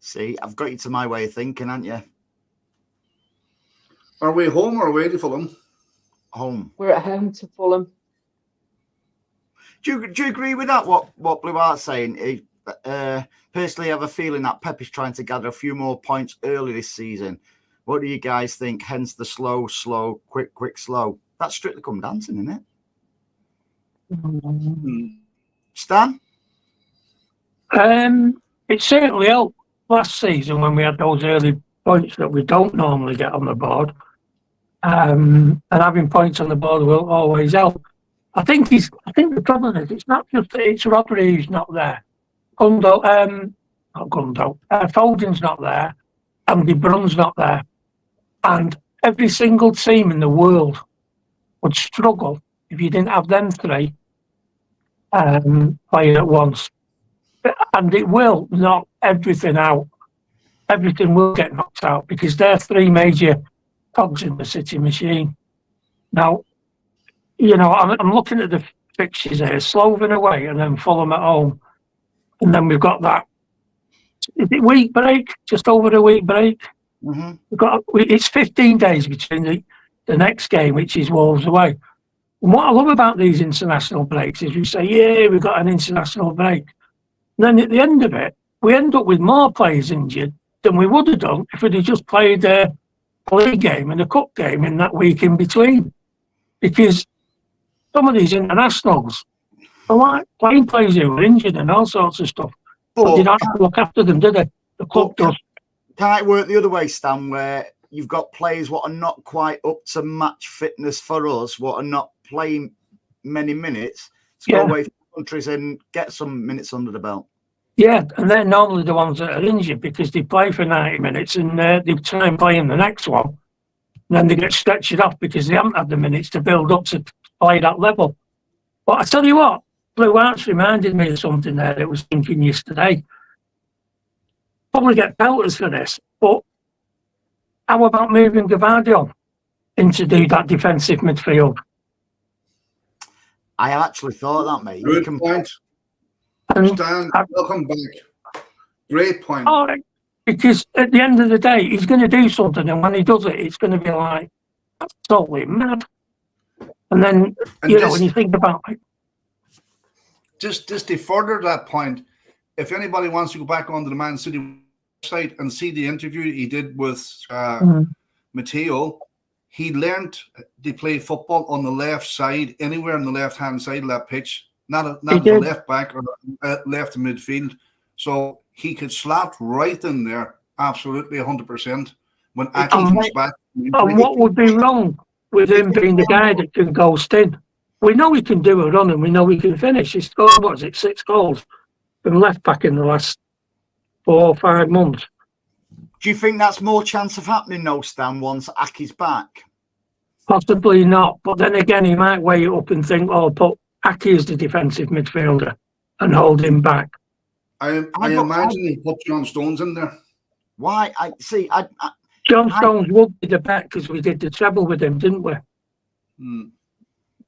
Speaker 1: See, I've got you to my way of thinking, haven't you?
Speaker 2: Are we home or away to Fulham?
Speaker 1: Home.
Speaker 5: We're at home to Fulham.
Speaker 1: Do you agree with that? What Blue Art's saying? Personally, I have a feeling that Pep is trying to gather a few more points early this season. What do you guys think? Hence the slow, quick, slow. That's strictly come dancing, isn't it? Stan?
Speaker 3: It certainly helped last season when we had those early points that we don't normally get on the board. And having points on the board will always help. I think the problem is it's not just that it's Rodri who's not there. Foden's not there, and De Bruyne's not there. And every single team in the world would struggle if you didn't have them three playing at once. And it will knock everything out. Everything will get knocked out because they're 3 major cogs in the City machine. Now, I'm looking at the fixtures here. Slovan away and then Fulham at home. And then we've got that week break, just over a week break.
Speaker 1: Mm-hmm.
Speaker 3: It's 15 days between the next game, which is Wolves away. And what I love about these international breaks is we say, yeah, we've got an international break. And then at the end of it, we end up with more players injured than we would have done if we'd have just played a league game and a cup game in that week in between. Because some of these internationals are like playing players who are injured and all sorts of stuff. But they don't have to look after them, do they? The club does.
Speaker 1: Can it work the other way, Stan, where you've got players what are not quite up to match fitness for us, what are not playing many minutes, to go away from countries and get some minutes under the belt?
Speaker 3: Yeah, and they're normally the ones that are injured because they play for 90 minutes and they try and play in the next one. And then they get stretched off because they haven't had the minutes to build up to play that level. But I tell you what, Blue Arts reminded me of something there that I was thinking yesterday. Probably get pelters for this, but how about moving Gavardio in to do that defensive midfield?
Speaker 1: I actually thought that, mate.
Speaker 2: Good point.
Speaker 3: And
Speaker 2: Stan, welcome back. Great point.
Speaker 3: all right, because at the end of the day, he's going to do something, and when he does it, it's going to be like, that's totally mad. And then,
Speaker 2: And
Speaker 3: when you think about it,
Speaker 2: just to further that point, if anybody wants to go back onto the Man City website and see the interview he did with Matteo, he learned to play football on the left side, anywhere on the left-hand side of that pitch, not as a left back or left midfield. So he could slot right in there, absolutely 100%, when Aki comes back.
Speaker 3: And what would be wrong with him being the guy that can ghost in? We know he can do a run and we know he can finish. He's scored, 6 goals from left back in the last 4 or 5 months.
Speaker 1: Do you think that's more chance of happening, though, Stan, once Aki's back?
Speaker 3: Possibly not. But then again, he might weigh it up and think, put Aki as the defensive midfielder and hold him back.
Speaker 2: I imagine he put John Stones in there.
Speaker 1: Why?
Speaker 3: John Stones would be the bet because we did the treble with him, didn't we?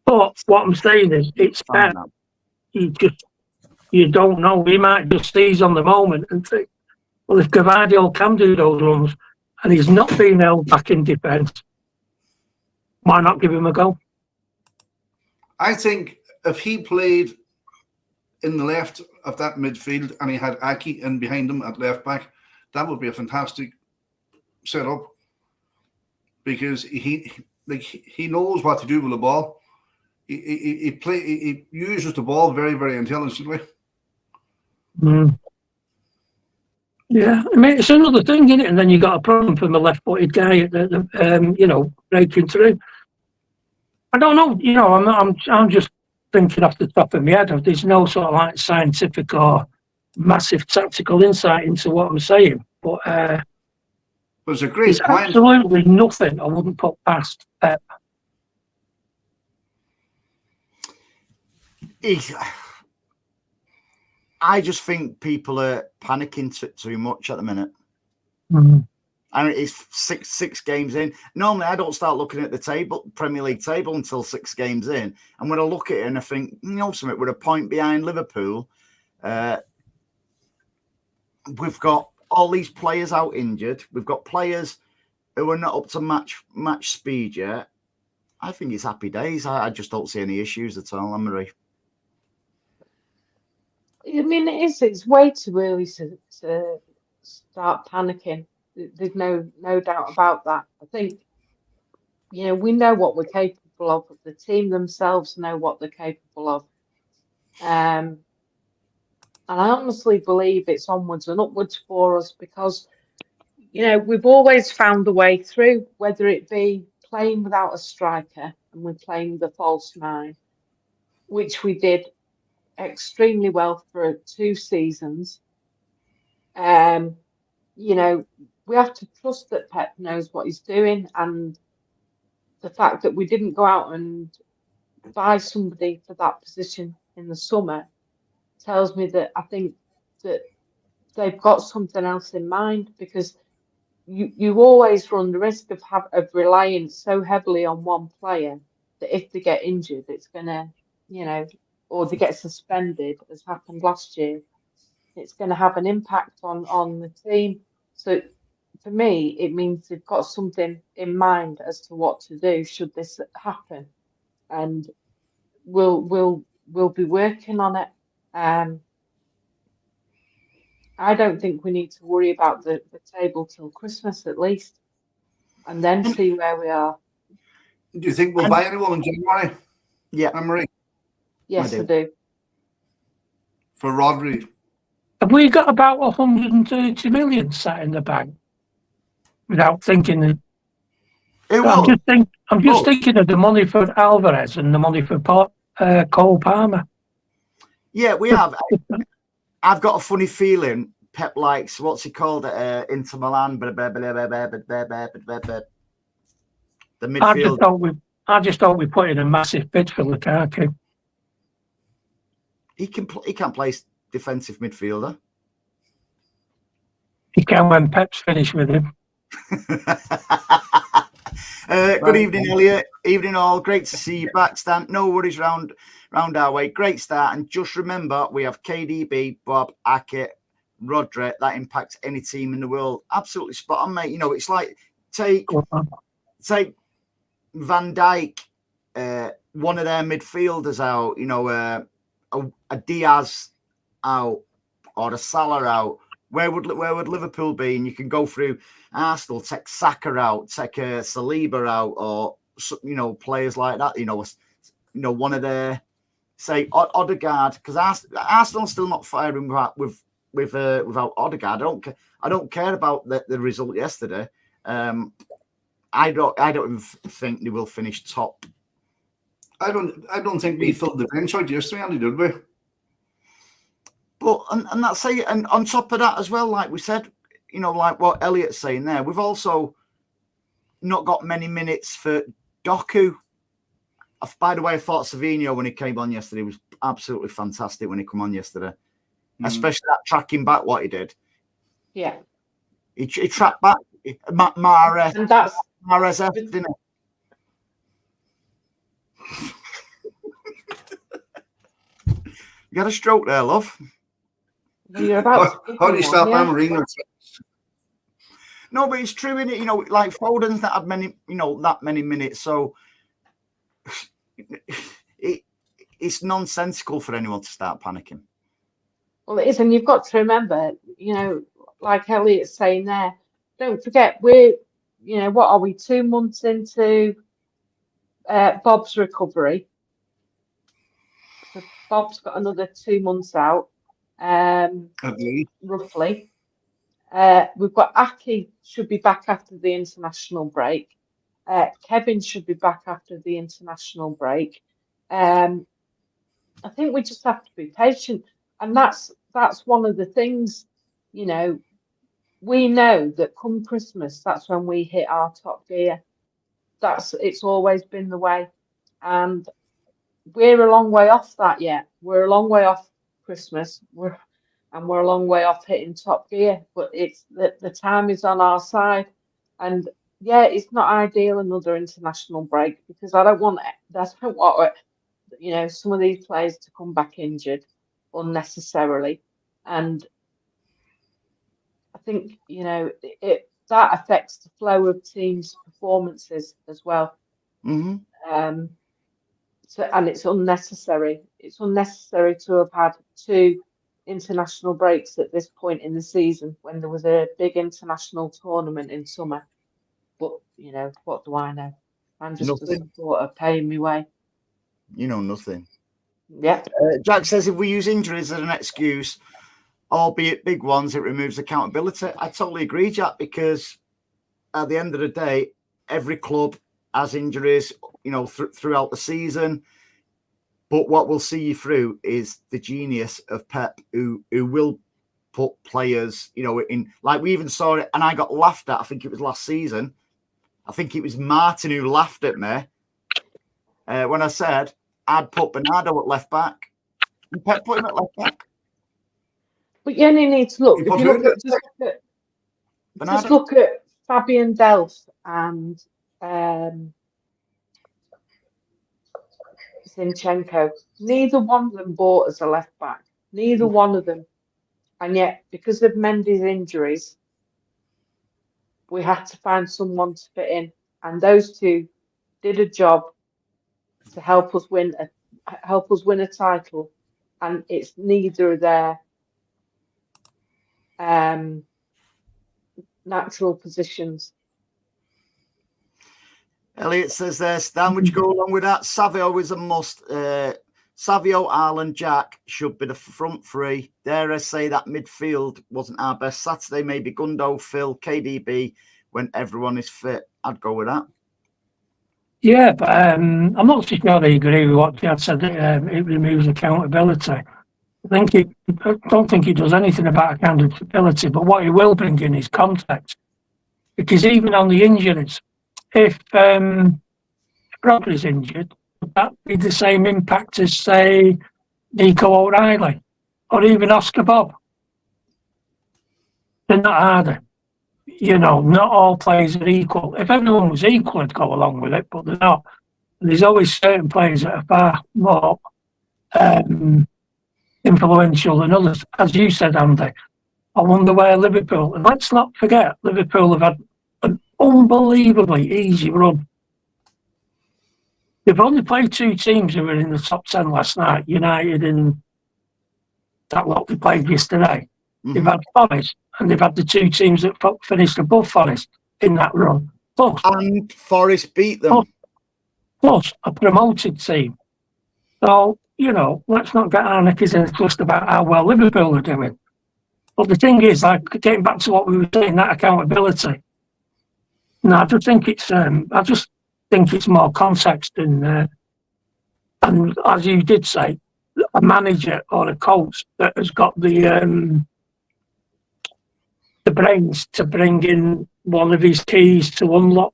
Speaker 3: But what I'm saying is, it's bet. You don't know. He might just seize on the moment and think, well, if Gvardiol can do those runs and he's not being held back in defence, why not give him a go?
Speaker 2: I think if he played in the left of that midfield and he had Aki in behind him at left back, that would be a fantastic setup because he knows what to do with the ball. He uses the ball very, very intelligently.
Speaker 3: Yeah, I mean, it's another thing, isn't it? And then you got a problem from a left-footed guy at the breaking through. I don't know. I'm just thinking off the top of my head. There's no sort of like scientific or massive tactical insight into what I'm saying, but
Speaker 2: it's a great point.
Speaker 3: Absolutely nothing I wouldn't put past Pep.
Speaker 1: I just think people are panicking too much at the minute. And it's six games in. Normally, I don't start looking at the Premier League table until 6 games in. And when I look at it and I think, something, we're a point behind Liverpool. We've got all these players out injured. We've got players who are not up to match speed yet. I think it's happy days. I just don't see any issues at all, Anne-Marie.
Speaker 5: I mean, it's way too early to start panicking. There's no doubt about that. I think, we know what we're capable of. The team themselves know what they're capable of. And I honestly believe it's onwards and upwards for us because, we've always found a way through, whether it be playing without a striker and we're playing the false 9, which we did extremely well for 2 seasons. We have to trust that Pep knows what he's doing, and the fact that we didn't go out and buy somebody for that position in the summer tells me that I think that they've got something else in mind, because you always run the risk of relying so heavily on one player that if they get injured, it's gonna, or they get suspended, as happened last year, it's going to have an impact on the team. So for me, it means they've got something in mind as to what to do should this happen, and we'll be working on it. I don't think we need to worry about the table till Christmas at least, and then see where we are.
Speaker 2: Do you think we'll buy anyone in January?
Speaker 1: Yeah,
Speaker 2: Anne-Marie?
Speaker 5: Yes, I do.
Speaker 2: For Rodri?
Speaker 3: Have we got about 130 million sat in the bank without thinking? I'm just thinking of the money for Alvarez and the money for Cole Palmer.
Speaker 1: Yeah, we have. I've got a funny feeling Pep likes, what's he called at Inter Milan? The midfield.
Speaker 3: I just thought we put in a massive bid for Lukaku.
Speaker 1: He can't play defensive midfielder.
Speaker 3: He can when Pep's finished with him.
Speaker 1: Good evening, Elliot. Evening all. Great to see you back, Stan. No worries round our way. Great start. And just remember, we have KDB, Bob, Ake, Rodri. That impacts any team in the world. Absolutely spot on, mate. You know, it's like take Van Dijk, one of their midfielders out, you know, a Diaz out or a Salah out. Where would Liverpool be? And you can go through Arsenal, take Saka out, take Saliba out, or you know, players like that. You know, one of their say Odegaard, because Arsenal's still not firing without Odegaard. I don't care about the result yesterday. I don't even think they will finish top.
Speaker 2: I don't think we filled the bench out yesterday, Andy, did we?
Speaker 1: But and that's it. And on top of that as well, like we said, you know, like what Elliot's saying there, we've also not got many minutes for Doku. By the way, I thought Savinho when he came on yesterday was absolutely fantastic when he came on yesterday, especially that tracking back what he did.
Speaker 5: Yeah,
Speaker 1: he tracked back Mahrez,
Speaker 5: and that's
Speaker 1: Mahrez, didn't he? You got a stroke there, love.
Speaker 5: How
Speaker 2: do you stop Marino?
Speaker 1: No, but it's true, isn't it? You know, like Foden's not had many, you know, that many minutes, so it's nonsensical for anyone to start panicking.
Speaker 5: Well, it is, and you've got to remember, you know, like Elliot's saying there, don't forget we're, you know, what are we, 2 months into Bob's recovery? So Bob's got another 2 months out. Roughly. We've got Aki should be back after the international break. Kevin should be back after the international break. I think we just have to be patient, and that's one of the things. You know, we know that come Christmas, that's when we hit our top gear. It's always been the way, and we're a long way off that yet. We're a long way off Christmas. We're a long way off hitting top gear, but it's the time is on our side. And yeah, it's not ideal another international break, because I don't want you know, some of these players to come back injured unnecessarily. And I think, you know, that affects the flow of teams' performances as well.
Speaker 1: Mm-hmm.
Speaker 5: So, and it's unnecessary. It's unnecessary to have had 2 international breaks at this point in the season when there was a big international tournament in summer. But, you know, what do I know? I'm just a supporter paying me way.
Speaker 1: You know nothing.
Speaker 5: Yeah.
Speaker 1: Jack says if we use injuries as an excuse, albeit big ones, it removes accountability. I totally agree, Jack, because at the end of the day, every club has injuries, you know, throughout the season. But what will see you through is the genius of Pep, who will put players, you know, in, like we even saw it, and I got laughed at. I think it was last season. I think it was Martin who laughed at me when I said I'd put Bernardo at left back. And Pep put him at left back.
Speaker 5: But you only need to look. If you just look at Fabian Delph and Zinchenko. Neither one of them bought as a left back. Neither one of them. And yet, because of Mendy's injuries, we had to find someone to fit in. And those two did a job to help us win a title. And it's neither of their natural positions.
Speaker 1: Elliot says there, Stan, would you go along with that? Savio is a must. Savio, Arlen, Jack should be the front three. Dare I say that midfield wasn't our best Saturday. Maybe Gundo, Phil, KDB when everyone is fit. I'd go with that.
Speaker 3: Yeah, but I'm not so sure I agree with what Dad said. It removes accountability. I don't think it does anything about accountability, but what it will bring in is context. Because even on the injuries, if Brodley's injured, would that be the same impact as, say, Nico O'Reilly or even Oscar Bob? They're not, are they? not all players are equal. If everyone was equal, I'd go along with it, but they're not. There's always certain players that are far more influential than others. As you said, Andy, I wonder where Liverpool, and let's not forget, Liverpool have had an unbelievably easy run. They've only played 2 teams who were in the top 10 last night, United and that lot they played yesterday.
Speaker 1: Mhm.
Speaker 3: They've had Forest, and they've had the 2 teams that finished above Forest in that run.
Speaker 1: And Forest beat them.
Speaker 3: Plus a promoted team. So, let's not get our knickers in a twist about how well Liverpool are doing. But the thing is, like, getting back to what we were saying, that accountability. No, I just think it's more context and as you did say, a manager or a coach that has got the brains to bring in one of his keys to unlock.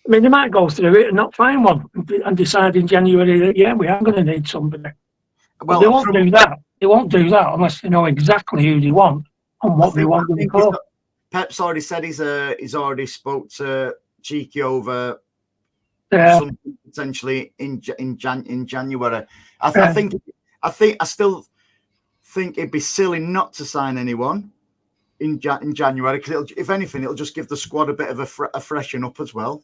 Speaker 3: I mean, they might go through it and not find one and decide in January that, yeah, we are going to need somebody. Well, they won't do that. They won't do that unless they know exactly who they want and what they want them for.
Speaker 1: Pep's already said he's already spoke to Cheeky over something potentially in January. I still think it'd be silly not to sign anyone in January, because if anything, it'll just give the squad a bit of a freshen up as well.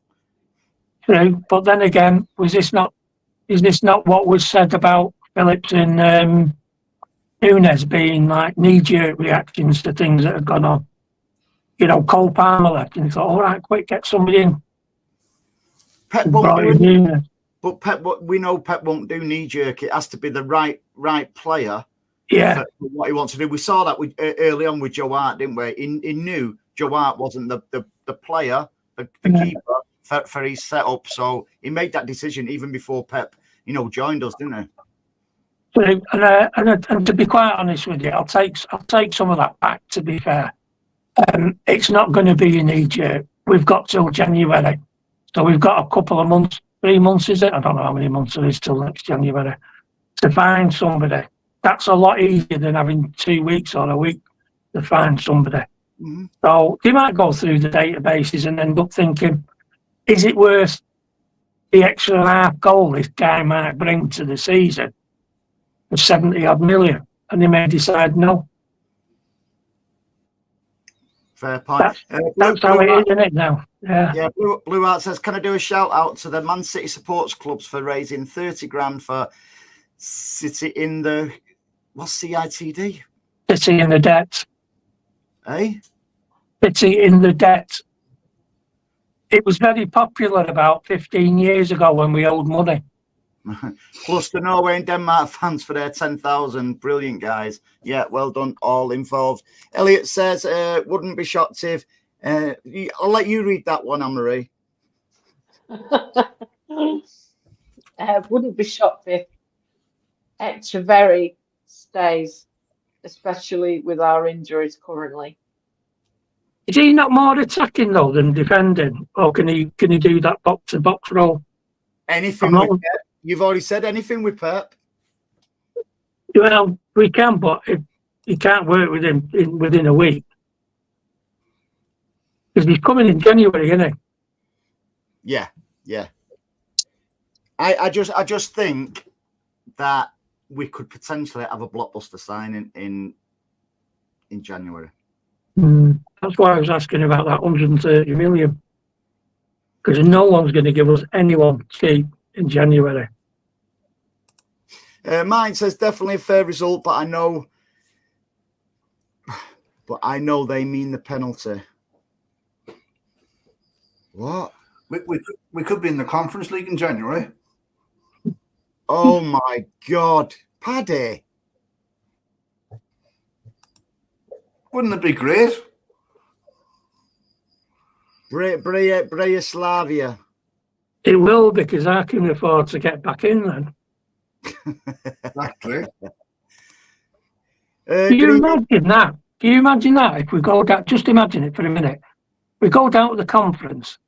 Speaker 3: True, but then again, is this not what was said about Phillips and Nunes being like knee-jerk reactions to things that have gone on? Cole Palmer left and he thought, all right, quick, get somebody in.
Speaker 1: Pep won't do it, but we know Pep won't do knee-jerk. It has to be the right player.
Speaker 3: Yeah,
Speaker 1: for what he wants to do. We saw that early on with Joe Hart, didn't we? He knew Joe Hart wasn't the player, the keeper for his setup, so he made that decision even before Pep, joined us, didn't he?
Speaker 3: And to be quite honest with you, I'll take some of that back. To be fair, it's not going to be a knee jerk. We've got till January, so we've got a couple of months. 3 months, is it? I don't know how many months it is till next January to find somebody. That's a lot easier than having 2 weeks or a week to find somebody.
Speaker 1: Mm-hmm.
Speaker 3: So they might go through the databases and end up thinking, is it worth the extra half goal this guy might bring to the season of 70-odd million? And they may decide no.
Speaker 1: Fair point.
Speaker 3: That's how it is, isn't it, now? Yeah.
Speaker 1: Yeah, Blue Heart says, can I do a shout out to the Man City supports clubs for raising 30 grand for City in the... What's CITD?
Speaker 3: City in the debt.
Speaker 1: Eh?
Speaker 3: City in the debt. It was very popular about 15 years ago when we owed money.
Speaker 1: Plus the Norway and Denmark fans for their 10,000. Brilliant, guys. Yeah, well done, all involved. Elliot says, wouldn't be shocked if... I'll let you read that one, Anne-Marie.
Speaker 5: Wouldn't be shocked if Echeverry stays, especially with our injuries currently.
Speaker 3: Is he not more attacking though than defending, or can he do that box to box role?
Speaker 1: Anything with Pep. You've already said anything with Pep.
Speaker 3: Well, we can, but he can't work with him within a week because he's coming in January, isn't he?
Speaker 1: Yeah. I just think that we could potentially have a blockbuster signing in January.
Speaker 3: That's why I was asking about that 130 million, because no one's going to give us anyone cheap in January.
Speaker 1: Mine says definitely a fair result, but I know they mean the penalty. What?
Speaker 2: We could be in the Conference League in January.
Speaker 1: Oh my God, Paddy!
Speaker 2: Wouldn't it be great?
Speaker 1: Bratislava.
Speaker 3: It will, because I can afford to get back in then.
Speaker 2: Exactly.
Speaker 3: Can you imagine that? Can you imagine that if we go down? Just imagine it for a minute. We go down to the conference.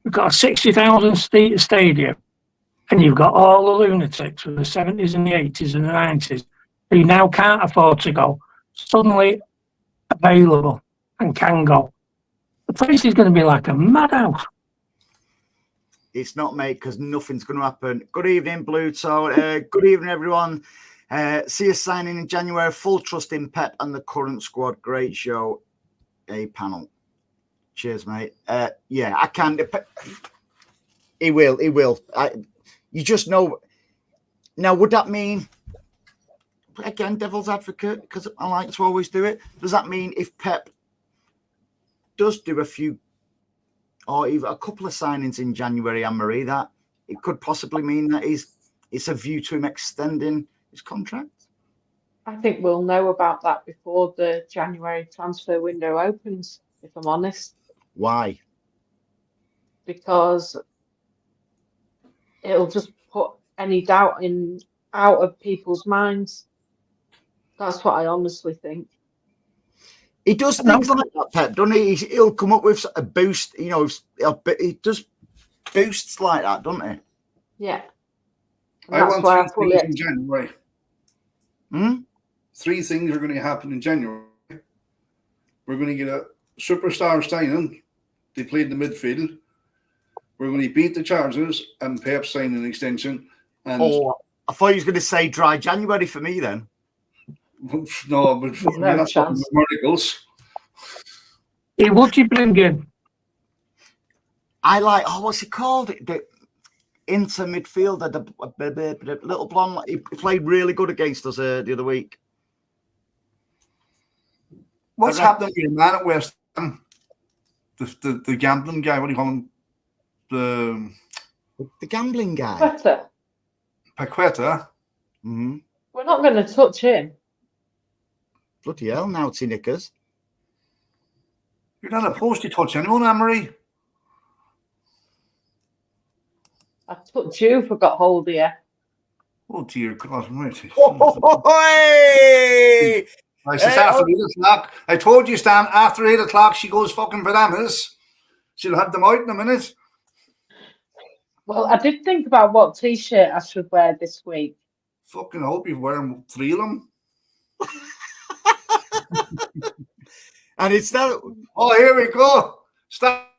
Speaker 3: We've got a 60,000 seat stadium, and you've got all the lunatics from the 70s and the 80s and the 90s who now can't afford to go, suddenly available and can go. place is going to be like a madhouse.
Speaker 1: It's not, mate, because nothing's going to happen. Good evening, Blue. So, good evening, everyone. See us signing in January. Full trust in Pep and the current squad. Great show. A panel. Cheers, mate. Yeah, I can. He will. You just know. Now, would that mean, again, devil's advocate, because I like to always do it, does that mean if Pep does do a few or even a couple of signings in January, Anne-Marie, that it could possibly mean that it's a view to him extending his contract?
Speaker 5: I think we'll know about that before the January transfer window opens, if I'm honest.
Speaker 1: Why?
Speaker 5: Because it'll just put any doubt out of people's minds. That's what I honestly think.
Speaker 1: He does things like that, Pep, doesn't he? He'll come up with a boost, he does boosts like that, doesn't he?
Speaker 5: Yeah.
Speaker 2: I want 3 things in January. 3 things are going to happen in January. We're going to get a superstar signing. They played in the midfield. We're going to beat the Chargers and Pep sign an extension. And
Speaker 1: I thought you was going to say dry January for me then.
Speaker 2: No, but
Speaker 5: no chance.
Speaker 2: Miracles.
Speaker 3: Hey, what do you bring in?
Speaker 1: I like, what's he called? The inter midfielder, the little blonde. He played really good against us the other week.
Speaker 2: What's happening with your man at West Ham? The gambling guy, what do you call him?
Speaker 1: The gambling guy.
Speaker 2: Paqueta.
Speaker 1: Mm-hmm.
Speaker 5: We're not going to touch him.
Speaker 1: Bloody hell, Naughty Knickers.
Speaker 2: You're not supposed to touch anyone, Anne-Marie.
Speaker 5: I touched you if I got hold of you.
Speaker 2: Oh, dear God, almighty.
Speaker 1: Hey!
Speaker 2: After 8 o'clock. I told you, Stan, after 8 o'clock, she goes fucking bananas. She'll have them out in a minute.
Speaker 5: Well, I did think about what T-shirt I should wear this week.
Speaker 2: Fucking hope you're wearing 3 of them.
Speaker 1: And it's that.
Speaker 2: Oh, here we go. Stop.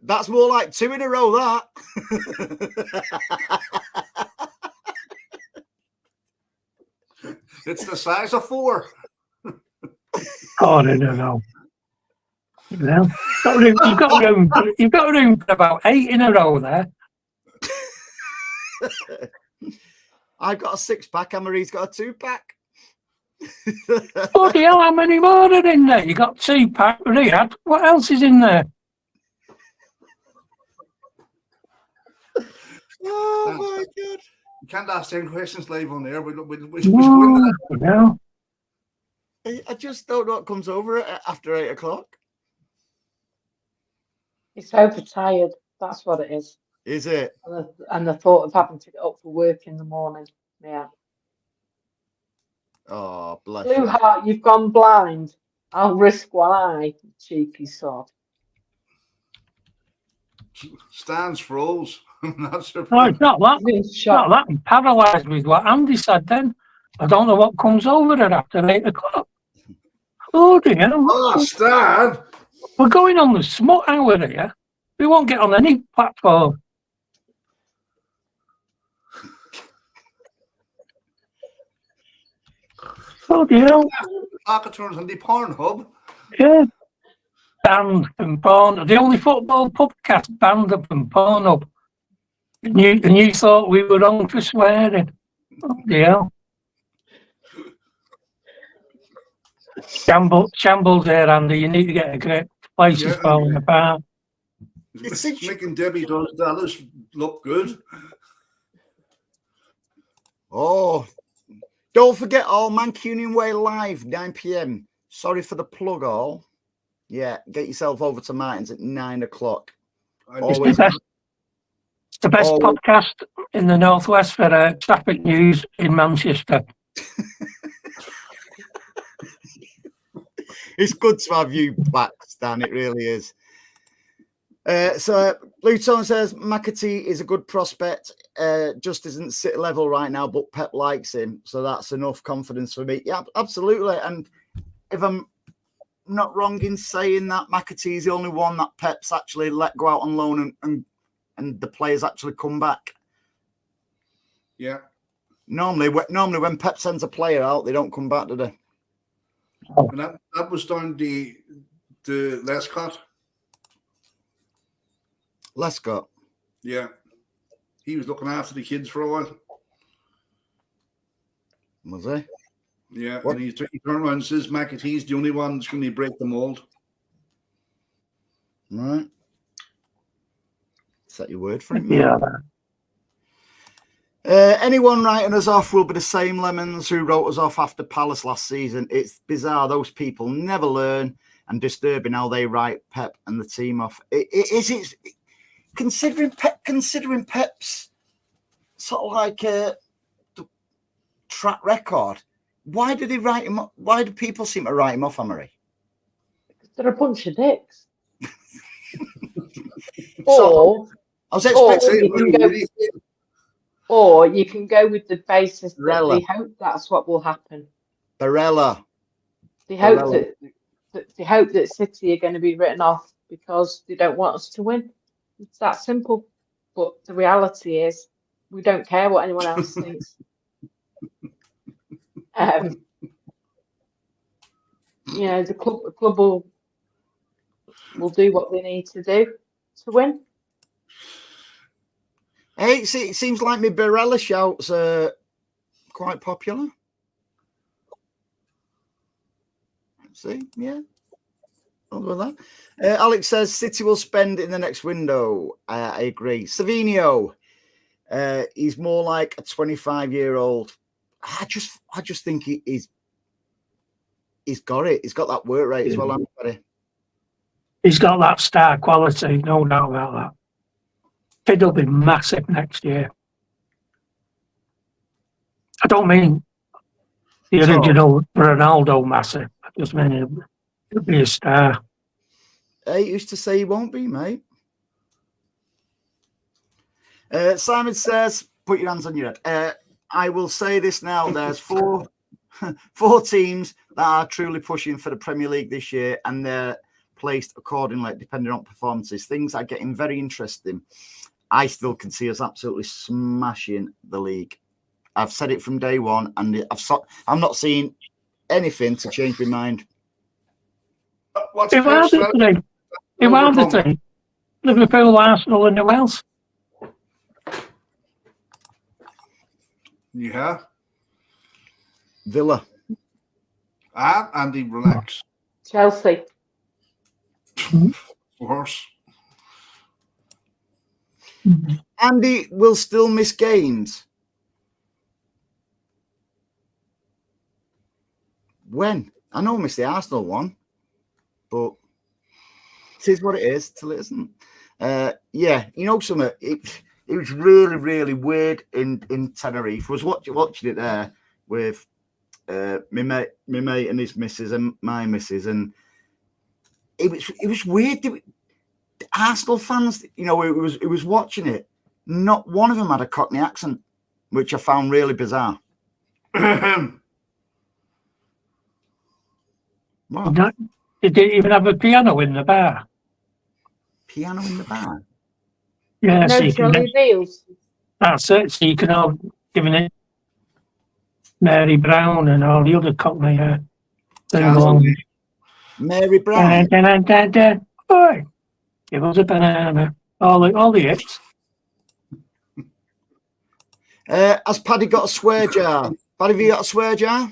Speaker 1: That's more like 2 in a row, that.
Speaker 2: It's the size of 4.
Speaker 3: Oh, I don't know. Well, you've got room for about 8 in a row there.
Speaker 1: I've got a 6-pack. Anne-Marie's got a 2-pack.
Speaker 3: Bloody hell, how many more are in there? You got 2-pack, Riyadh. What else is in there?
Speaker 1: Oh my God!
Speaker 2: You can't ask 10 questions live on there.
Speaker 3: No.
Speaker 1: I just don't know what comes over it after 8 o'clock.
Speaker 5: It's overtired. That's what it is.
Speaker 1: Is it?
Speaker 5: And the thought of having to get up for work in the morning. Yeah.
Speaker 1: Oh, bless
Speaker 5: Blue
Speaker 1: you.
Speaker 5: Heart, you've gone blind. I'll risk one eye, cheeky sod.
Speaker 2: Stan's froze. I'm not surprised.
Speaker 3: No, it's not that. It's not that. I'm paralysed with what Andy said then. I don't know what comes over it after 8 o'clock. Oh, dear.
Speaker 2: Oh, Stan.
Speaker 3: We're going on the smut hour here. We won't get on any platform. Oh, dear.
Speaker 2: Parker turns on the Pornhub.
Speaker 3: Yeah. Banned from Pornhub. The only football podcast banned from Pornhub. And you thought we were on for swearing. Oh, dear. Shambles there, Andy. You need to get a grip. The place is falling apart.
Speaker 2: It's making Debbie does Dallas look good.
Speaker 1: Oh, don't forget all Mancunian Way live 9 p.m. Sorry for the plug, all. Yeah, get yourself over to Martin's at 9 o'clock.
Speaker 3: It's the best podcast in the Northwest for traffic news in Manchester.
Speaker 1: It's good to have you back, Stan. It really is. So Blue Tone says McAtee is a good prospect. Just isn't City level right now, but Pep likes him, so that's enough confidence for me. Yeah, absolutely. And if I'm not wrong in saying that McAtee's the only one that Pep's actually let go out on loan and the players actually come back?
Speaker 2: Yeah.
Speaker 1: Normally when Pep sends a player out, they don't come back, do they?
Speaker 2: And that was down the Lescott.
Speaker 1: Lescott.
Speaker 2: Yeah. He was looking after the kids for a while.
Speaker 1: Was he?
Speaker 2: Yeah.
Speaker 1: What?
Speaker 2: And he turned around and says McAtee's the only one that's going to break the mold.
Speaker 1: Right. Is that your word for it?
Speaker 3: Yeah.
Speaker 1: Anyone writing us off will be the same lemons who wrote us off after Palace last season. It's bizarre. Those people never learn, and disturbing how they write Pep and the team off. It's considering Pep's sort of like track record. Why do they write him off? Why do people seem to write him off, Amory?
Speaker 5: They're a bunch of dicks.
Speaker 1: So, I was expecting.
Speaker 5: Or you can go with the basis that
Speaker 1: Barella.
Speaker 5: they hope that's what will happen.
Speaker 1: Barella.
Speaker 5: They hope that City are going to be written off because they don't want us to win. It's that simple. But the reality is, we don't care what anyone else thinks. The club will do what they need to do to win.
Speaker 1: Hey, see, it seems like my Barella shouts are quite popular. See, yeah. I'll go with that. Alex says City will spend in the next window. I agree. Savinho, he's more like a 25-year-old. I just think he's got it. He's got that work rate as well, hasn't he?
Speaker 3: He's got that star quality, no doubt about that. Kid will be massive next year. I don't mean the original Ronaldo massive. I just mean he'll be a star.
Speaker 1: I used to say he won't be, mate. Simon says, put your hands on your head. I will say this now. There's four teams that are truly pushing for the Premier League this year, and they're placed accordingly, depending on performances. Things are getting very interesting. I still can see us absolutely smashing the league. I've said it from day one, and I'm not seeing anything to change my mind.
Speaker 3: Who are the three? Liverpool, Arsenal, and who else?
Speaker 2: Yeah.
Speaker 1: Villa.
Speaker 2: Andy, relax.
Speaker 5: Chelsea.
Speaker 2: Of course.
Speaker 1: Andy will still miss games. When? I know I missed the Arsenal one, but it is what it is till it isn't. Yeah, you know something. It was really, really weird in Tenerife. I was watching it there with my mate and his missus and my missus, and it was weird. The Arsenal fans, it was watching it. Not one of them had a Cockney accent, which I found really bizarre. What?
Speaker 3: Did they even have a piano in the bar?
Speaker 1: Piano in the bar?
Speaker 3: Yeah,
Speaker 5: no jelly beans.
Speaker 3: That's it. So you can all giving it Mary Brown and all the other Cockney
Speaker 1: Mary Brown.
Speaker 3: Oi, give us a banana. All the hits.
Speaker 1: Has Paddy got a swear jar? Paddy, have you got a swear jar?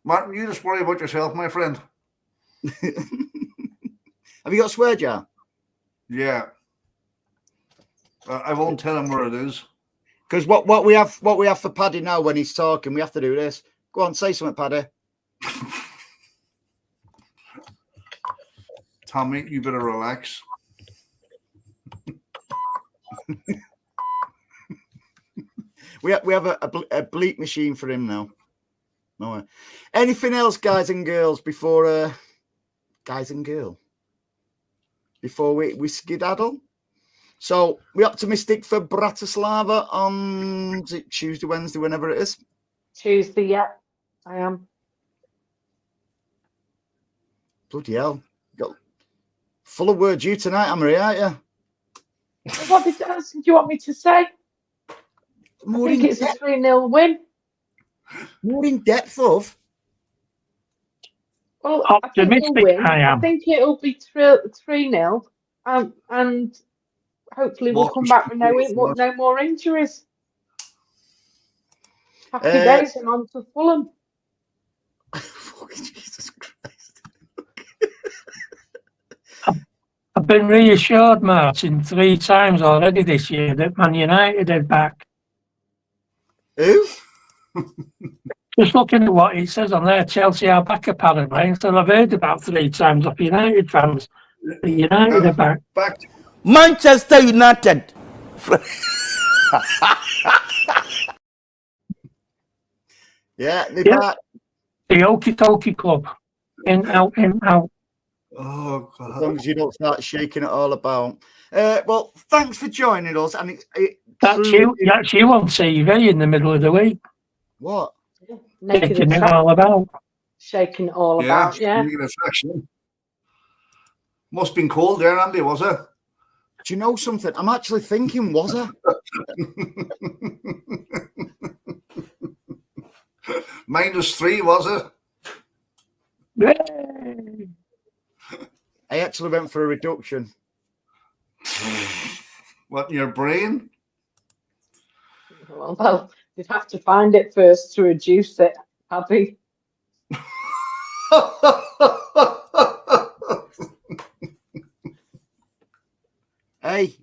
Speaker 2: Martin, you just worry about yourself, my friend.
Speaker 1: Have you got a swear jar?
Speaker 2: Yeah. I won't tell him where it is.
Speaker 1: Because what we have for Paddy now when he's talking, we have to do this. Go on, say something, Paddy.
Speaker 2: Tommy, you better relax.
Speaker 1: We have a bleep machine for him now. No. Anything else, guys and girls, before we skedaddle? So we're optimistic for Bratislava on Tuesday, Wednesday, whenever it is.
Speaker 5: Tuesday, yeah, I am.
Speaker 1: Bloody hell. Got full of words you tonight, Anne-Marie, aren't you?
Speaker 5: What do you want me to say?
Speaker 1: More
Speaker 5: I think
Speaker 1: in
Speaker 5: it's a
Speaker 1: depth,
Speaker 5: 3-0 win.
Speaker 1: more in depth of.
Speaker 5: Well, I think we'll
Speaker 3: Optimistic
Speaker 5: win.
Speaker 3: I
Speaker 5: I
Speaker 3: am.
Speaker 5: think it'll be 3-0, and hopefully we'll come back with no more injuries. Happy days and on to Fulham.
Speaker 1: Jesus Christ.
Speaker 3: I've been reassured, Martin, 3 times already this year that Man United are back.
Speaker 1: Who?
Speaker 3: Just looking at what it says on there, Chelsea are back apparently. So I've heard about 3 times off United fans. The United are back.
Speaker 2: Back to
Speaker 7: Manchester United.
Speaker 1: Yeah, they're
Speaker 3: Yeah.
Speaker 1: back.
Speaker 3: The Okie Dokie Club. In, out, in, out.
Speaker 2: Oh,
Speaker 1: As
Speaker 2: God.
Speaker 1: long as you don't start shaking it all about. Well, thanks for joining us. And
Speaker 3: That's you on TV in the middle of the week.
Speaker 1: What?
Speaker 5: Naked
Speaker 3: Taking it
Speaker 5: attraction,
Speaker 3: all about.
Speaker 5: shaking it all about. Yeah.
Speaker 2: Naked attraction. Must have been cold there, Andy, was it?
Speaker 1: Do you know something? I'm actually thinking, was I?
Speaker 2: -3, was it?
Speaker 3: Yay.
Speaker 1: I actually went for a reduction.
Speaker 2: What, in your brain?
Speaker 5: Well, you'd have to find it first to reduce it, Abby.
Speaker 1: Hey,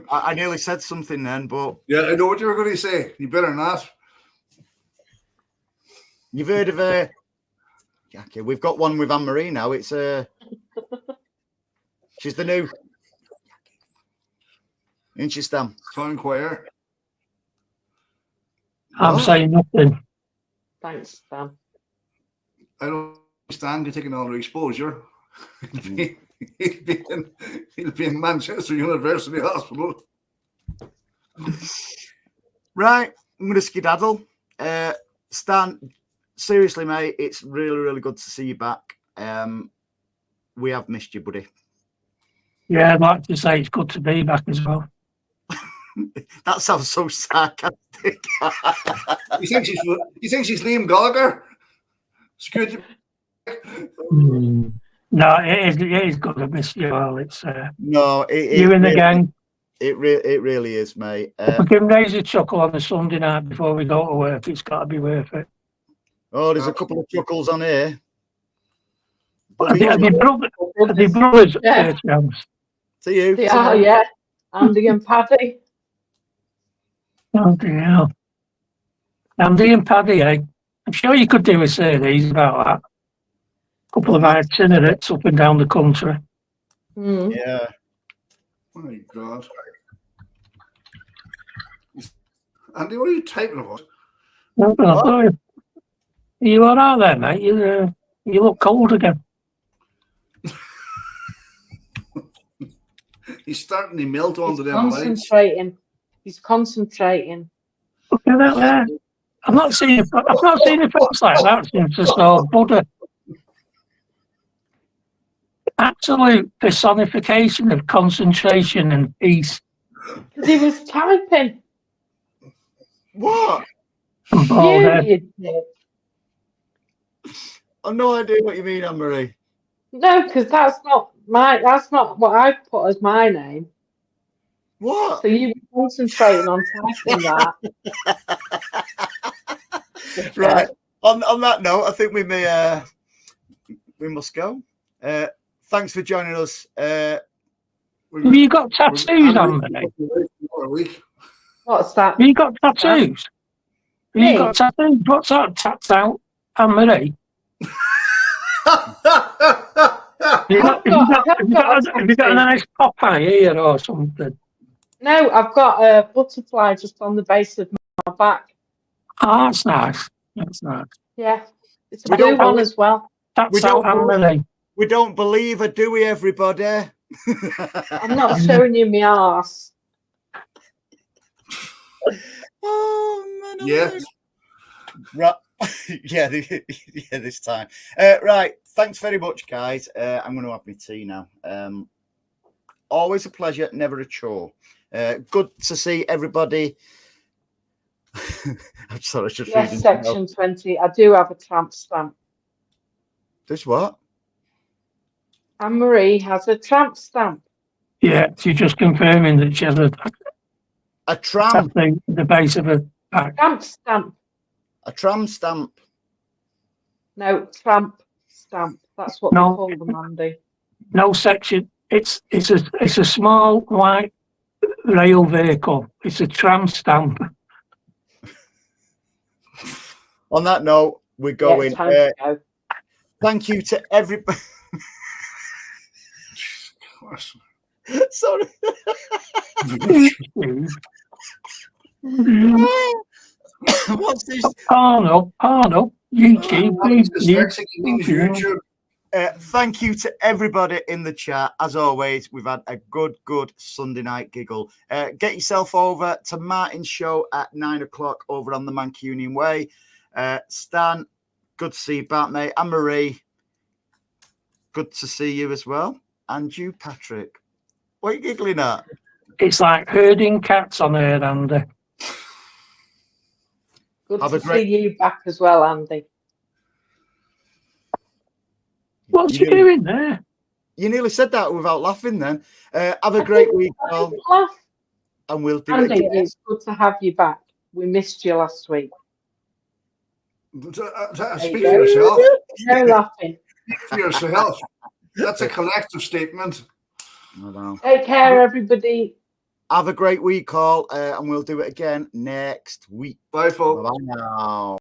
Speaker 1: I nearly said something then, but
Speaker 2: Yeah, I know what you were going to say. You better not.
Speaker 1: you've heard of okay, we've got one with Anne-Marie now. It's she's the new. Isn't she, Stan?
Speaker 2: Town choir.
Speaker 3: I'm
Speaker 1: What?
Speaker 3: saying nothing.
Speaker 5: Thanks, Stan.
Speaker 2: I don't understand you taking all the exposure. He'll be in Manchester University Hospital.
Speaker 1: Right, I'm going to skedaddle. Stan, seriously, mate, it's really, really good to see you back. We have missed you, buddy.
Speaker 3: Yeah, I'd like to say it's good to be back as well.
Speaker 1: That sounds so sarcastic.
Speaker 2: You think she's Liam Gallagher? It's good.
Speaker 3: No, it is good to miss you all. It's
Speaker 1: No,
Speaker 3: you and the
Speaker 1: really,
Speaker 3: gang.
Speaker 1: It really is, mate.
Speaker 3: If we can raise a chuckle on a Sunday night before we go to work, it's got to be worth it.
Speaker 1: Oh, there's a couple of chuckles on here.
Speaker 3: Are they brothers?
Speaker 5: Yeah.
Speaker 1: To you.
Speaker 5: They are, yeah. Andy and Paddy.
Speaker 3: Oh, dear. Andy and Paddy, eh? I'm sure you could do a series about that. Couple of itinerates up and down the country.
Speaker 5: Mm.
Speaker 1: Yeah.
Speaker 2: Oh my God. Andy, what are you typing about?
Speaker 3: You all right there, mate? You look cold again.
Speaker 2: He's starting to melt onto them lights.
Speaker 5: Concentrating. He's concentrating.
Speaker 3: Look at that there. I've not seen a face like that since I saw Buddha. Absolute personification of concentration and peace.
Speaker 5: Because he was typing.
Speaker 1: What?
Speaker 3: And bald
Speaker 5: You did.
Speaker 1: I've no idea what you mean, Anne-Marie.
Speaker 5: No, because that's not what I put as my name.
Speaker 1: What?
Speaker 5: So you were concentrating on typing that.
Speaker 1: Right. On that note, I think we must go. Thanks for joining us.
Speaker 3: Have you got tattoos on me?
Speaker 5: What's that?
Speaker 3: Have you got tattoos? Have
Speaker 5: Me?
Speaker 3: you got tattoos? What's that? Tats out, Anne-Marie? Have you got a nice Popeye here or something?
Speaker 5: No, I've got a butterfly just on the base of my back.
Speaker 3: Oh, that's nice. That's nice.
Speaker 5: Yeah, it's a
Speaker 1: We
Speaker 5: blue
Speaker 1: don't-
Speaker 5: one as well.
Speaker 3: That's out, Anne-Marie.
Speaker 1: We don't believe her, do we, everybody?
Speaker 5: I'm not showing you my arse.
Speaker 1: Oh, man.
Speaker 2: Yeah.
Speaker 1: Right. Yeah, this time. Right. thanks very much, guys. I'm going to have my tea now. Always a pleasure, never a chore. Good to see everybody. I'm sorry, I was just
Speaker 5: Yes,
Speaker 1: reading.
Speaker 5: section 20. I do have a tramp stamp.
Speaker 1: This what?
Speaker 5: Anne-Marie has a tramp stamp.
Speaker 3: Yeah, she's just confirming that she has
Speaker 1: A tram.
Speaker 3: the base of a pack.
Speaker 5: Tramp stamp.
Speaker 1: A tram stamp.
Speaker 5: No, tramp stamp. That's what
Speaker 3: No.
Speaker 5: they call them, Andy.
Speaker 3: No section. It's a small white rail vehicle. It's a tram stamp.
Speaker 1: On that note, we're
Speaker 5: Yeah,
Speaker 1: going.
Speaker 5: it's time to go.
Speaker 1: Thank you to everybody. Sorry. What's this?
Speaker 3: Pardon. YouTube, please.
Speaker 2: Dyslexic, you mean YouTube?
Speaker 1: Thank you to everybody in the chat. As always, we've had a good Sunday night giggle. Get yourself over to Martin's show at 9 o'clock over on the Mancunian Way. Stan, good to see you back, mate. And Marie, good to see you as well. And you, Patrick. What are you giggling at?
Speaker 3: It's like herding cats on air, Andy.
Speaker 5: Good to see you back as well, Andy.
Speaker 3: What's you doing there?
Speaker 1: You nearly said that without laughing then. Have a great week, Paul.
Speaker 5: Laugh.
Speaker 1: And we'll do
Speaker 5: Andy,
Speaker 1: it again.
Speaker 5: it's good to have you back. We missed you last week.
Speaker 2: Speak for yourself.
Speaker 5: No laughing.
Speaker 2: Speak for yourself. That's a collective statement.
Speaker 5: Take care, everybody.
Speaker 1: Have a great week, all, and we'll do it again next week.
Speaker 2: Bye, folks.
Speaker 1: Bye now.